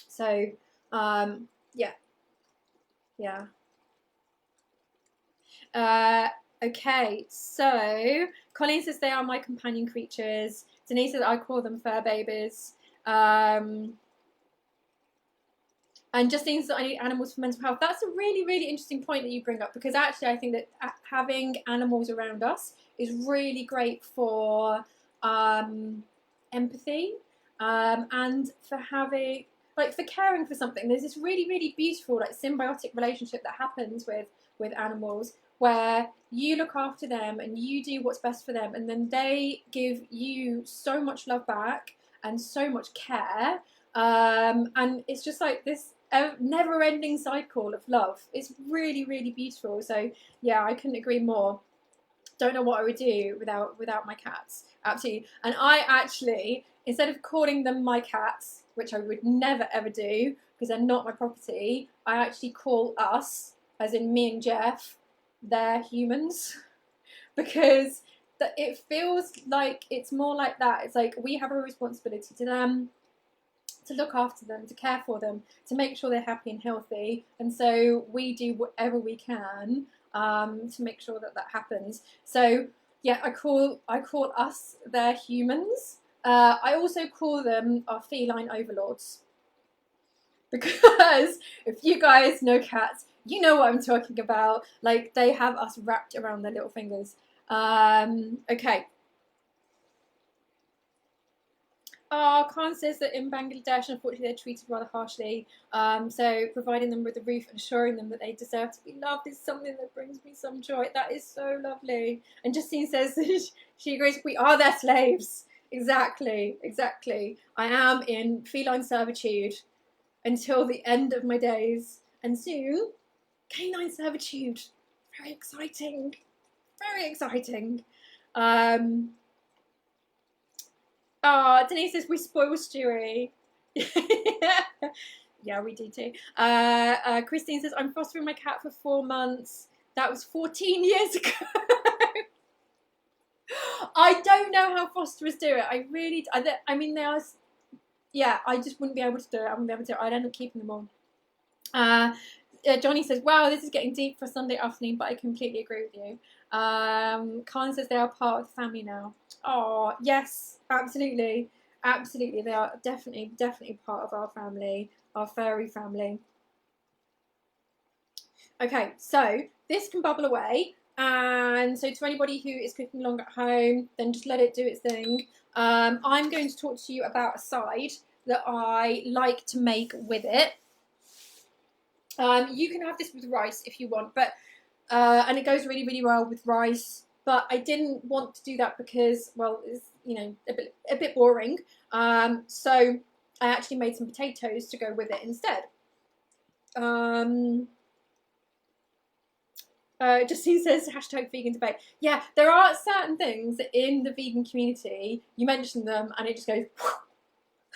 So, yeah. Okay, so Colleen says they are my companion creatures. Denise says I call them fur babies. And Justine says I need animals for mental health. That's a really, really interesting point that you bring up, because actually I think that having animals around us is really great for empathy, and for having, like, for caring for something. There's this really, really beautiful, like, symbiotic relationship that happens with animals, where you look after them and you do what's best for them, and then they give you so much love back and so much care, and it's just like this never-ending cycle of love. It's really, really beautiful. So yeah, I couldn't agree more. Don't know what I would do without my cats. Absolutely. And I actually, instead of calling them my cats, which I would never ever do because they're not my property, I actually call us, as in me and Jeff, they're humans, because it feels like it's more like that. It's like we have a responsibility to them, to look after them, to care for them, to make sure they're happy and healthy, and so we do whatever we can to make sure that happens. So yeah, I call us their humans. I also call them our feline overlords, because if you guys know cats, you know what I'm talking about. Like, they have us wrapped around their little fingers. Okay. Khan says that in Bangladesh, unfortunately, they're treated rather harshly. So providing them with a roof and assuring them that they deserve to be loved is something that brings me some joy. That is so lovely. And Justine says she agrees, we are their slaves. Exactly. I am in feline servitude until the end of my days. And soon, canine servitude. Very exciting. Denise says we spoil Stewie. Yeah, we do too. Christine says I'm fostering my cat for 4 months. That was 14 years ago. I don't know how fosterers do it. I mean, they are. Yeah, I just wouldn't be able to do it. I wouldn't be able to. I'd end up keeping them on. Johnny says, wow, this is getting deep for Sunday afternoon, but I completely agree with you. Khan says they are part of the family now. Oh, yes, absolutely. Absolutely, they are definitely part of our family, our furry family. Okay, so this can bubble away, and so to anybody who is cooking along at home, then just let it do its thing. I'm going to talk to you about a side that I like to make with it. You can have this with rice if you want, but and it goes really well with rice. But I didn't want to do that because, well, it's, you know, a bit boring. So I actually made some potatoes to go with it instead. Justine says hashtag vegan debate. Yeah, there are certain things in the vegan community, you mention them and it just goes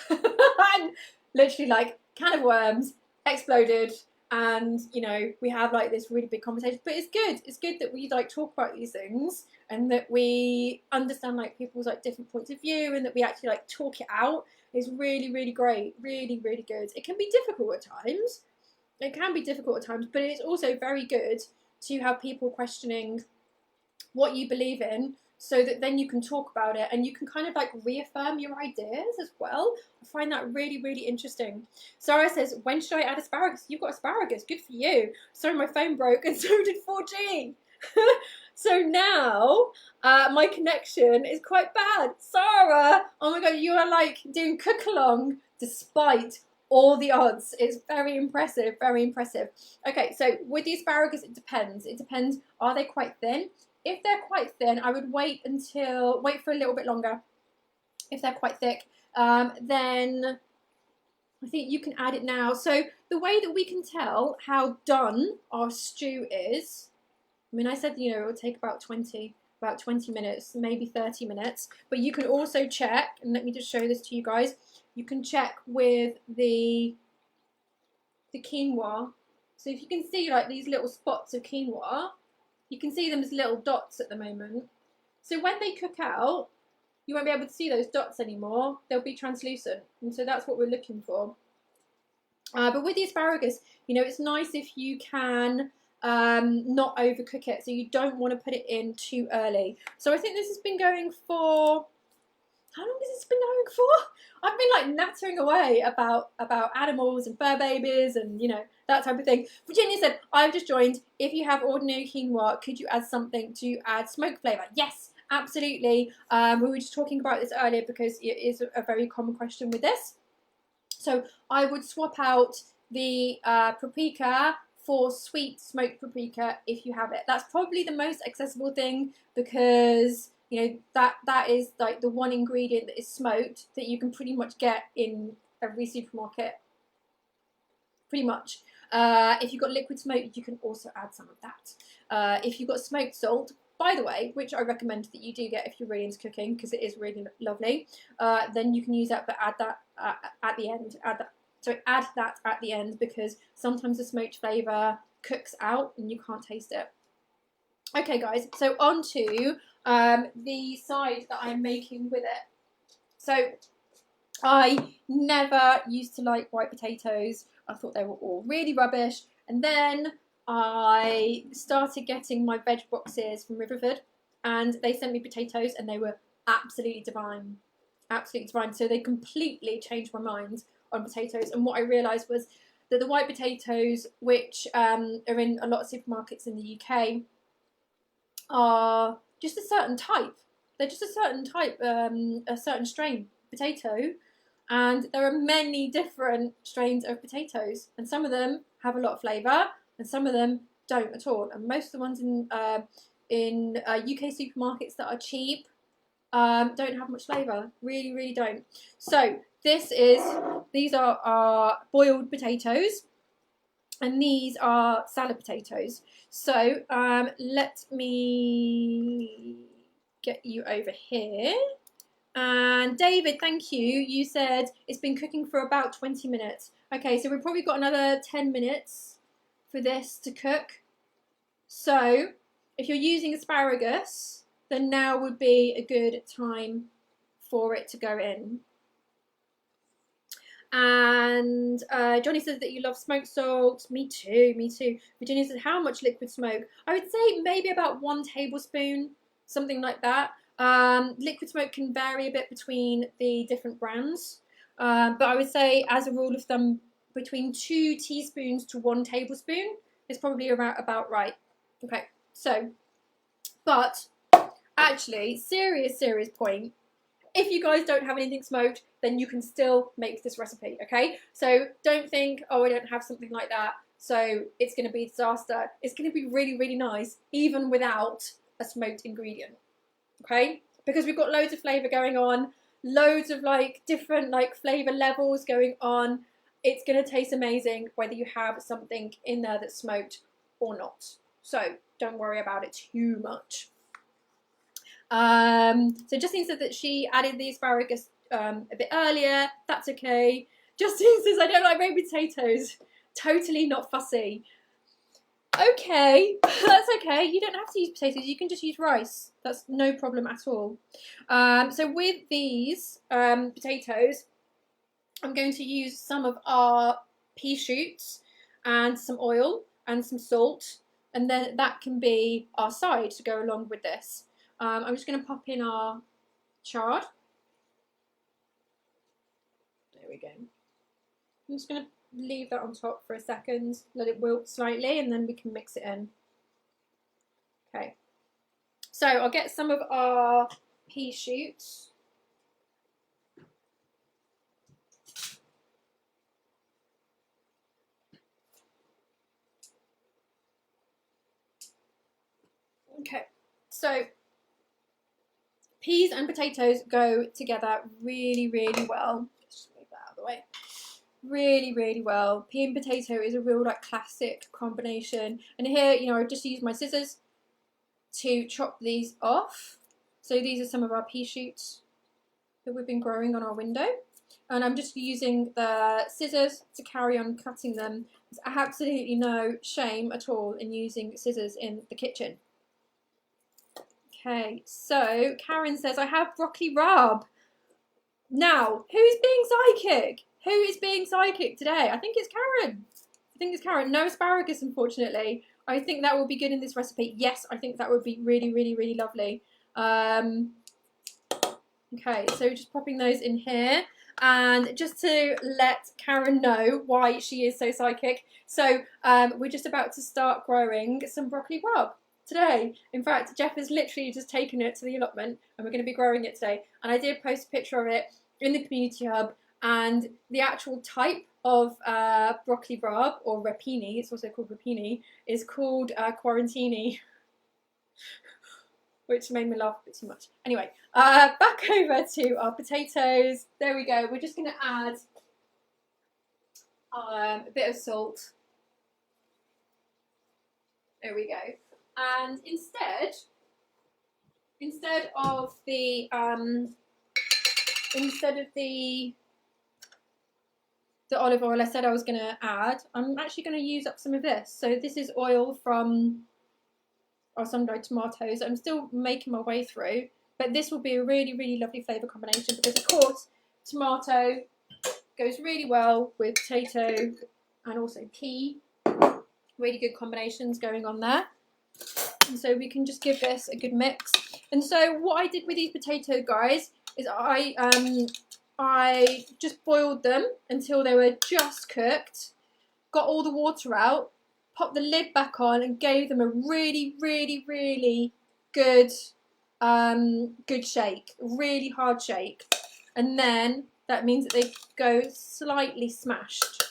and literally like can of worms exploded, and you know, we have like this really big conversation. But it's good that we like talk about these things and that we understand like people's like different points of view, and that we actually like talk it out. Is really great, really good. It can be difficult at times. It can be difficult at times, but it's also very good to have people questioning what you believe in, so that then you can talk about it and you can kind of like reaffirm your ideas as well. I find that really interesting. Sarah says, when should I add asparagus? You've got asparagus, good for you. Sorry, my phone broke and so did 4G. So now my connection is quite bad. Sarah, oh my god, you are like doing cook along despite all the odds. It's very impressive, Okay, so with the asparagus, it depends. Are they quite thin? If they're quite thin, I would wait for a little bit longer. If they're quite thick, then I think you can add it now. So the way that we can tell how done our stew is, I mean, I said, you know, it will take about 20 minutes, maybe 30 minutes, but you can also check, and let me just show this to you guys. You can check with the quinoa. So if you can see like these little spots of quinoa, you can see them as little dots at the moment. So when they cook out, you won't be able to see those dots anymore. They'll be translucent, and so that's what we're looking for. But with the asparagus, you know, it's nice if you can not overcook it. So you don't want to put it in too early. So I think this has been going for, how long has this been going for? I've been like nattering away about animals and fur babies and, you know, that type of thing. Virginia said, I've just joined. If you have ordinary quinoa, could you add something to add smoke flavour? Yes, absolutely. We were just talking about this earlier because it is a very common question with this. So I would swap out the paprika for sweet smoked paprika if you have it. That's probably the most accessible thing, because you know, that is like the one ingredient that is smoked that you can pretty much get in every supermarket. Pretty much. If you've got liquid smoke, you can also add some of that. If you've got smoked salt, by the way, which I recommend that you do get if you're really into cooking, because it is really lovely, then you can use that, but add that at the end. Add that at the end, because sometimes the smoked flavour cooks out and you can't taste it. Okay, guys, so on to the side that I'm making with it. So I never used to like white potatoes. I thought they were all really rubbish. And then I started getting my veg boxes from Riverford, and they sent me potatoes and they were absolutely divine. Absolutely divine. So they completely changed my mind on potatoes. And what I realised was that the white potatoes, which are in a lot of supermarkets in the UK, are just a certain type. They're just a certain type, a certain strain potato, and there are many different strains of potatoes, and some of them have a lot of flavour, and some of them don't at all. And most of the ones in UK supermarkets that are cheap don't have much flavour. Really don't. So these are our boiled potatoes. And these are salad potatoes. So let me get you over here. And David, thank you. You said it's been cooking for about 20 minutes. Okay, so we've probably got another 10 minutes for this to cook. So if you're using asparagus, then now would be a good time for it to go in. And Johnny says that you love smoked salt. Me too. Virginia said, how much liquid smoke? I would say maybe about 1 tablespoon, something like that. Liquid smoke can vary a bit between the different brands, but I would say as a rule of thumb, between 2 teaspoons to 1 tablespoon is probably about right. Okay, so, but actually, serious point, if you guys don't have anything smoked, then you can still make this recipe, okay? So don't think, oh, I don't have something like that, so it's going to be a disaster. It's going to be really, really nice, even without a smoked ingredient, okay? Because we've got loads of flavour going on, loads of like different like flavour levels going on. It's going to taste amazing whether you have something in there that's smoked or not. So don't worry about it too much. So Justine said that she added the asparagus a bit earlier. That's okay. Justine says, I don't like baby potatoes. Totally not fussy. Okay, that's okay. You don't have to use potatoes. You can just use rice. That's no problem at all. So with these potatoes, I'm going to use some of our pea shoots and some oil and some salt, and then that can be our side to go along with this. I'm just going to pop in our chard. There we go. I'm just going to leave that on top for a second, let it wilt slightly, and then we can mix it in. Okay. So I'll get some of our pea shoots. Okay, so peas and potatoes go together really, really well. Just move that out of the way. Really, really well. Pea and potato is a real like classic combination. And here, you know, I've just used my scissors to chop these off. So these are some of our pea shoots that we've been growing on our window. And I'm just using the scissors to carry on cutting them. There's absolutely no shame at all in using scissors in the kitchen. Okay, so Karen says, I have broccoli rub. Now, who's being psychic? Who is being psychic today? I think it's Karen. I think it's Karen. No asparagus, unfortunately. I think that will be good in this recipe. Yes, I think that would be really, really, really lovely. Okay, so just popping those in here. And just to let Karen know why she is so psychic. So we're just about to start growing some broccoli rub today. In fact, Jeff has literally just taken it to the allotment and we're going to be growing it today. And I did post a picture of it in the community hub, and the actual type of broccoli rub, or rapini, it's also called rapini, is called quarantini, which made me laugh a bit too much. Anyway, back over to our potatoes. There we go. We're just going to add a bit of salt. There we go. And instead of the olive oil I said I was going to add, I'm actually going to use up some of this. So this is oil from our sun-dried tomatoes. I'm still making my way through, but this will be a really, really lovely flavour combination because, of course, tomato goes really well with potato and also pea. Really good combinations going on there. And so we can just give this a good mix. And so what I did with these potatoes, guys, is I just boiled them until they were just cooked, got all the water out, popped the lid back on and gave them a really, really, really good good shake, really hard shake. And then that means that they go slightly smashed.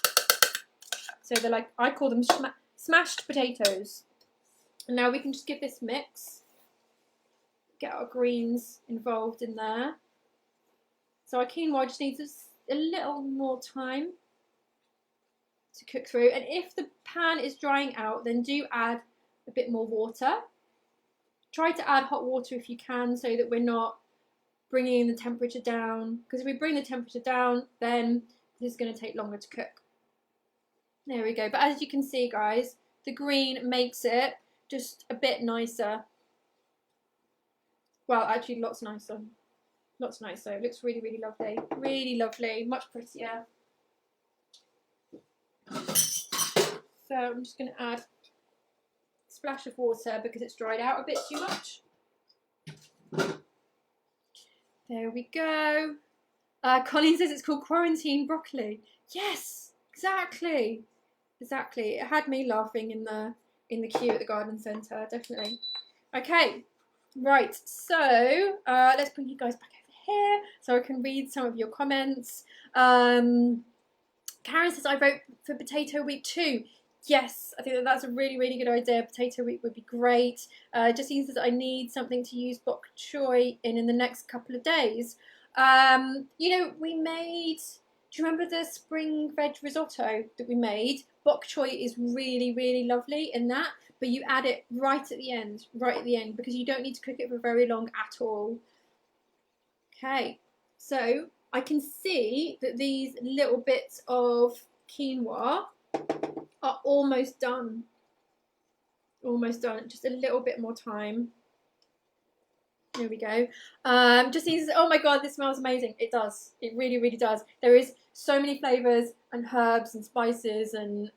So they're like, I call them smashed potatoes. And now we can just give this mix, get our greens involved in there. So our quinoa just needs a little more time to cook through. And if the pan is drying out, then do add a bit more water. Try to add hot water if you can, so that we're not bringing the temperature down. Because if we bring the temperature down, then this is going to take longer to cook. There we go. But as you can see, guys, the green makes it just a bit nicer. Well, actually lots nicer. Lots nicer. It looks really, really lovely. Really lovely. Much prettier. So I'm just going to add a splash of water because it's dried out a bit too much. There we go. Colleen says it's called quarantine broccoli. Yes, exactly. Exactly. It had me laughing in the queue at the garden centre, definitely. Okay, right. So let's bring you guys back over here so I can read some of your comments. Karen says I vote for Potato Week 2. Yes, I think that's a really, really good idea. Potato Week would be great. Justine says I need something to use bok choy in the next couple of days. You know, we made, do you remember the spring veg risotto that we made? Bok choy is really, really lovely in that, but you add it right at the end, because you don't need to cook it for very long at all. Okay, so I can see that these little bits of quinoa are almost done. Almost done. Just a little bit more time. There we go. Justine says, oh my god, this smells amazing. It does. It really, really does. There is so many flavours and herbs and spices and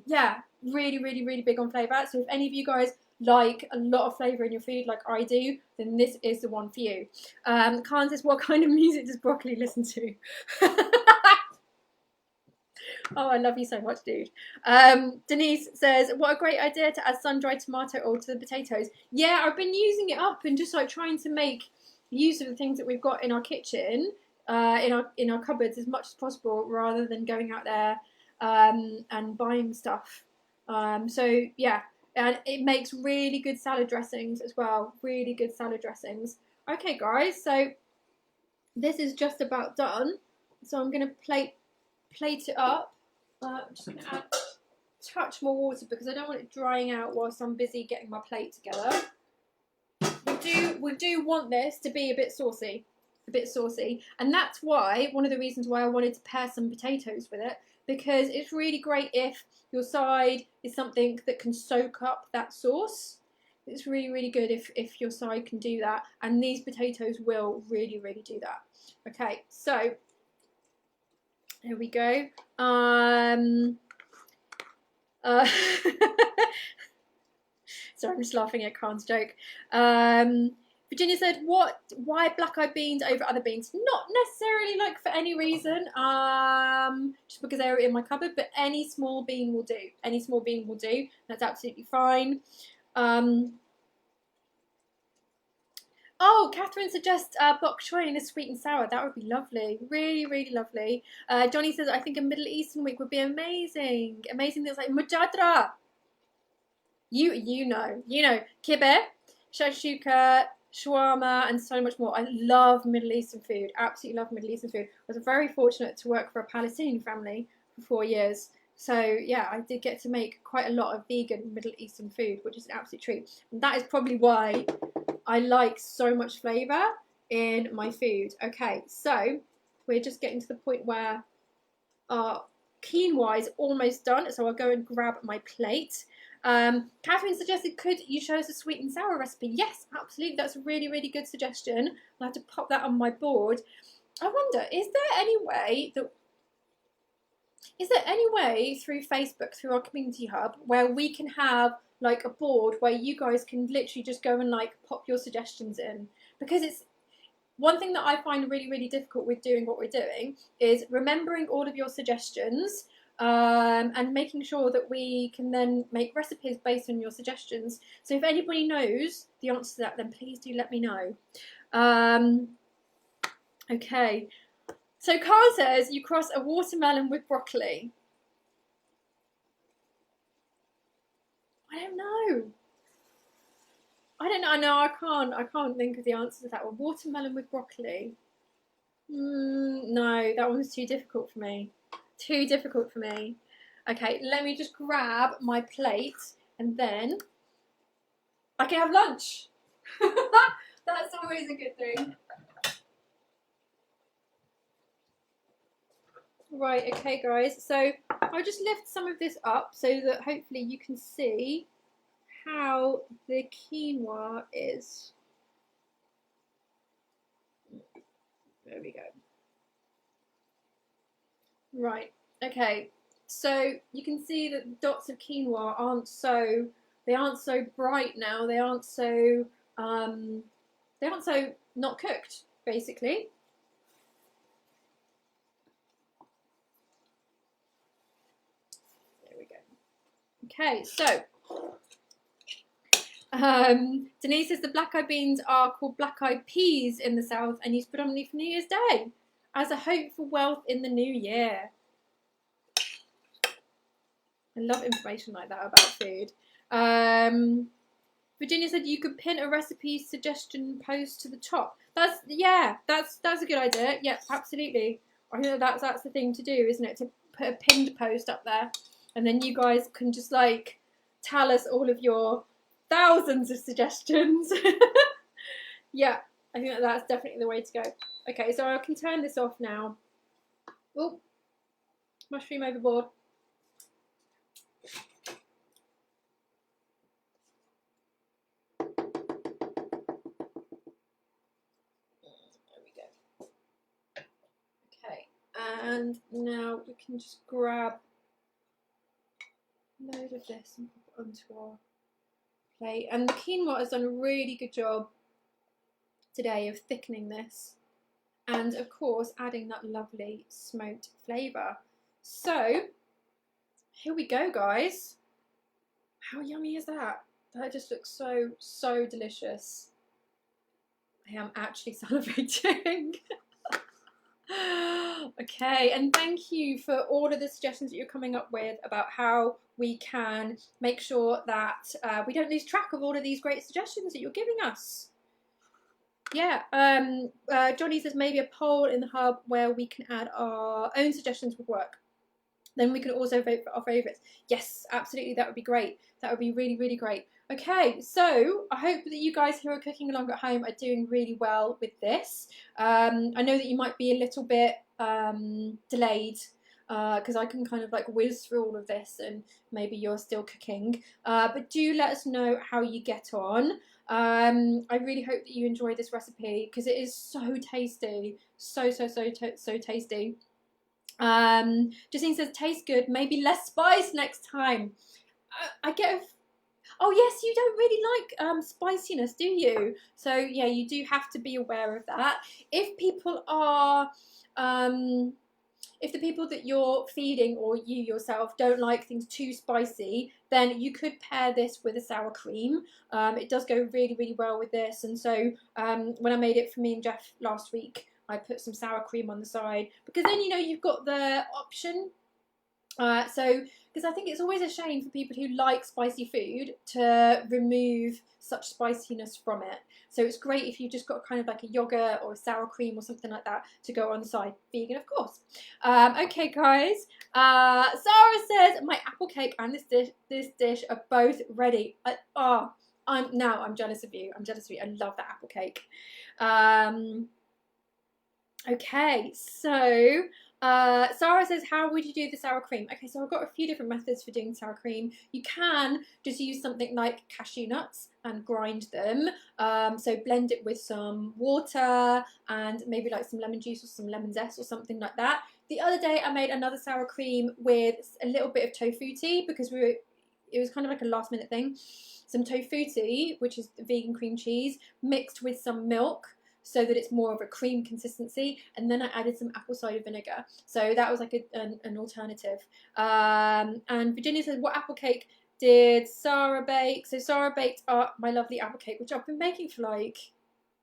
yeah, really, really, really big on flavour. So if any of you guys like a lot of flavour in your food like I do, then this is the one for you. Khan says, what kind of music does broccoli listen to? Oh, I love you so much, dude. Denise says, what a great idea to add sun-dried tomato oil to the potatoes. Yeah, I've been using it up and just like trying to make use of the things that we've got in our kitchen, in our cupboards as much as possible, rather than going out there and buying stuff. So yeah, and it makes really good salad dressings as well. Really good salad dressings. Okay, guys, so this is just about done. So I'm going to plate it up. I'm just going to add a touch more water because I don't want it drying out whilst I'm busy getting my plate together. We do want this to be a bit saucy, and that's why, one of the reasons why I wanted to pair some potatoes with it, because it's really great if your side is something that can soak up that sauce. It's really, really good if your side can do that, and these potatoes will really, really do that. Okay, so there we go. Sorry, I'm just laughing at Khan's joke. Virginia said, why black-eyed beans over other beans? Not necessarily like for any reason, just because they were in my cupboard, but any small bean will do. Any small bean will do. That's absolutely fine. Oh, Catherine suggests bok choy in a sweet and sour. That would be lovely. Really, really lovely. Johnny says, I think a Middle Eastern week would be amazing. Amazing things like mujadra. You know. Kibbeh, shashuka, shawarma, and so much more. I love Middle Eastern food. Absolutely love Middle Eastern food. I was very fortunate to work for a Palestinian family for 4 years. So yeah, I did get to make quite a lot of vegan Middle Eastern food, which is an absolute treat. And that is probably why I like so much flavour in my food. Okay, so we're just getting to the point where our quinoa is almost done, so I'll go and grab my plate. Catherine suggested, could you show us a sweet and sour recipe? Yes, absolutely. That's a really, really good suggestion. I'll have to pop that on my board. I wonder, is there any way through Facebook, through our community hub, where we can have like a board where you guys can literally just go and like pop your suggestions in? Because it's one thing that I find really, really difficult with doing what we're doing is remembering all of your suggestions and making sure that we can then make recipes based on your suggestions. So if anybody knows the answer to that, then please do let me know. Okay. So Carl says you cross a watermelon with broccoli. I don't know. No, I can't think of the answer to that one. Watermelon with broccoli. No, that one's too difficult for me. Too difficult for me. Okay, let me just grab my plate and then I can have lunch. That's always a good thing. Right, okay guys, so I'll just lift some of this up so that hopefully you can see how the quinoa is. There we go. Right, okay, so you can see that the dots of quinoa aren't so bright now. They aren't so not cooked, basically. There we go. Okay, so Denise says the black-eyed beans are called black-eyed peas in the south and used predominantly for New Year's Day as a hope for wealth in the new year. I love information like that about food. Virginia said you could pin a recipe suggestion post to the top. That's a good idea. Yeah, absolutely. I think that's the thing to do, isn't it? To put a pinned post up there, and then you guys can just like tell us all of your thousands of suggestions. Yeah, I think that's definitely the way to go. Okay, so I can turn this off now. Oh, mushroom overboard. And now we can just grab a load of this and put it onto our plate. And the quinoa has done a really good job today of thickening this. And of course, adding that lovely smoked flavour. So, here we go, guys. How yummy is that? That just looks so, so delicious. I am actually salivating. Okay, and thank you for all of the suggestions that you're coming up with about how we can make sure that we don't lose track of all of these great suggestions that you're giving us. Yeah, Johnny says maybe a poll in the hub where we can add our own suggestions would work. Then we can also vote for our favourites. Yes, absolutely, that would be great. That would be really, really great. Okay, so I hope that you guys who are cooking along at home are doing really well with this. I know that you might be a little bit delayed because I can kind of like whiz through all of this and maybe you're still cooking. But do let us know how you get on. I really hope that you enjoy this recipe because it is so tasty. So tasty. Justine says, tastes good, maybe less spice next time. I get a... Oh yes, you don't really like spiciness, do you? So yeah, you do have to be aware of that. If people are... if the people that you're feeding or you yourself don't like things too spicy, then you could pair this with a sour cream. It does go really, really well with this. And so when I made it for me and Jeff last week, I put some sour cream on the side because then, you know, you've got the option. Because I think it's always a shame for people who like spicy food to remove such spiciness from it. So it's great if you've just got kind of like a yogurt or a sour cream or something like that to go on the side. Vegan, of course. Okay, guys. Sarah says my apple cake and this dish are both ready. I'm jealous of you. I'm jealous of you. I love that apple cake. Okay, so Sarah says, how would you do the sour cream? Okay, so I've got a few different methods for doing sour cream. You can just use something like cashew nuts and grind them. So blend it with some water and maybe like some lemon juice or some lemon zest or something like that. The other day I made another sour cream with a little bit of tofu tea because it was kind of like a last minute thing. Some tofu tea, which is vegan cream cheese, mixed with some milk, so that it's more of a cream consistency, and then I added some apple cider vinegar. So that was like an alternative. And Virginia says, what apple cake did Sarah bake? So Sarah baked my lovely apple cake, which I've been making for like,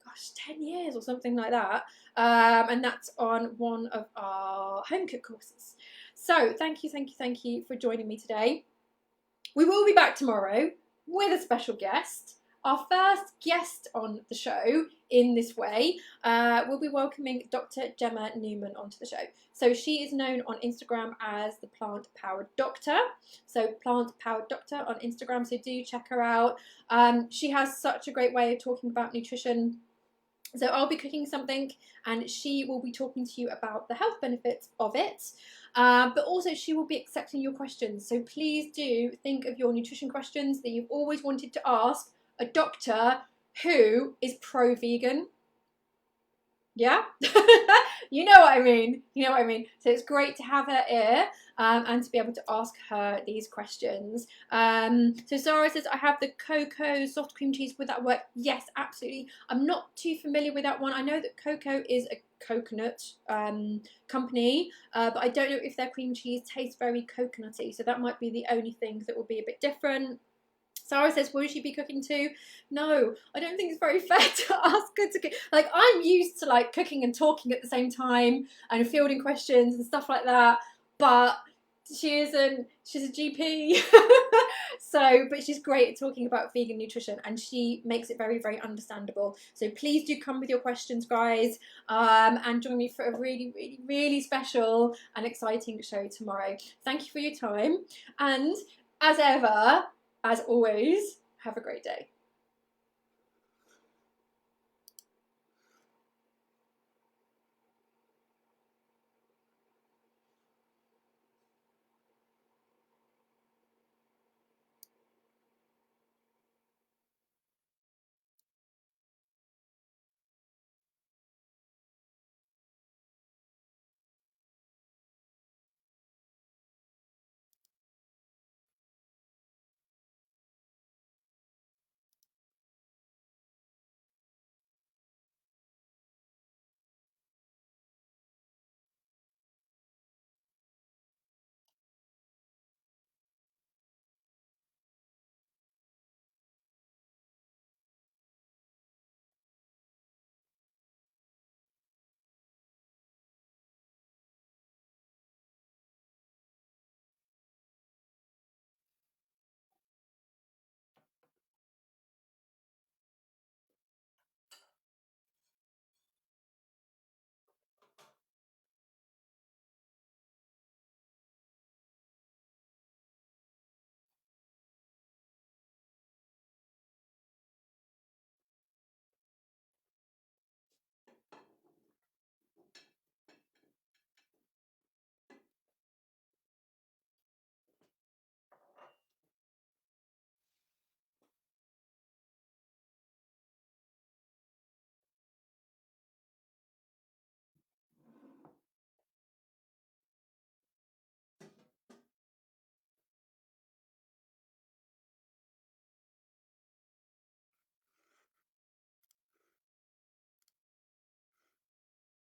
gosh, 10 years or something like that. And that's on one of our home cook courses. So thank you for joining me today. We will be back tomorrow with a special guest. Our first guest on the show in this way will be welcoming Dr. Gemma Newman onto the show. So she is known on Instagram as the Plant Powered Doctor. So Plant Powered Doctor on Instagram, so do check her out. She has such a great way of talking about nutrition. So I'll be cooking something and she will be talking to you about the health benefits of it. But also she will be accepting your questions. So please do think of your nutrition questions that you've always wanted to ask a doctor who is pro-vegan. Yeah, you know what I mean. You know what I mean. So it's great to have her here and to be able to ask her these questions. So Zara says, I have the cocoa soft cream cheese. Would that work? Yes, absolutely. I'm not too familiar with that one. I know that Cocoa is a coconut company, but I don't know if their cream cheese tastes very coconutty. So that might be the only thing that will be a bit different. Sarah says, will she be cooking too? No, I don't think it's very fair to ask her to cook. Like, I'm used to like cooking and talking at the same time and fielding questions and stuff like that, but she isn't. She's a GP. So, but she's great at talking about vegan nutrition and she makes it very, very understandable. So please do come with your questions, guys, and join me for a really, really, really special and exciting show tomorrow. Thank you for your time, and as ever, as always, have a great day.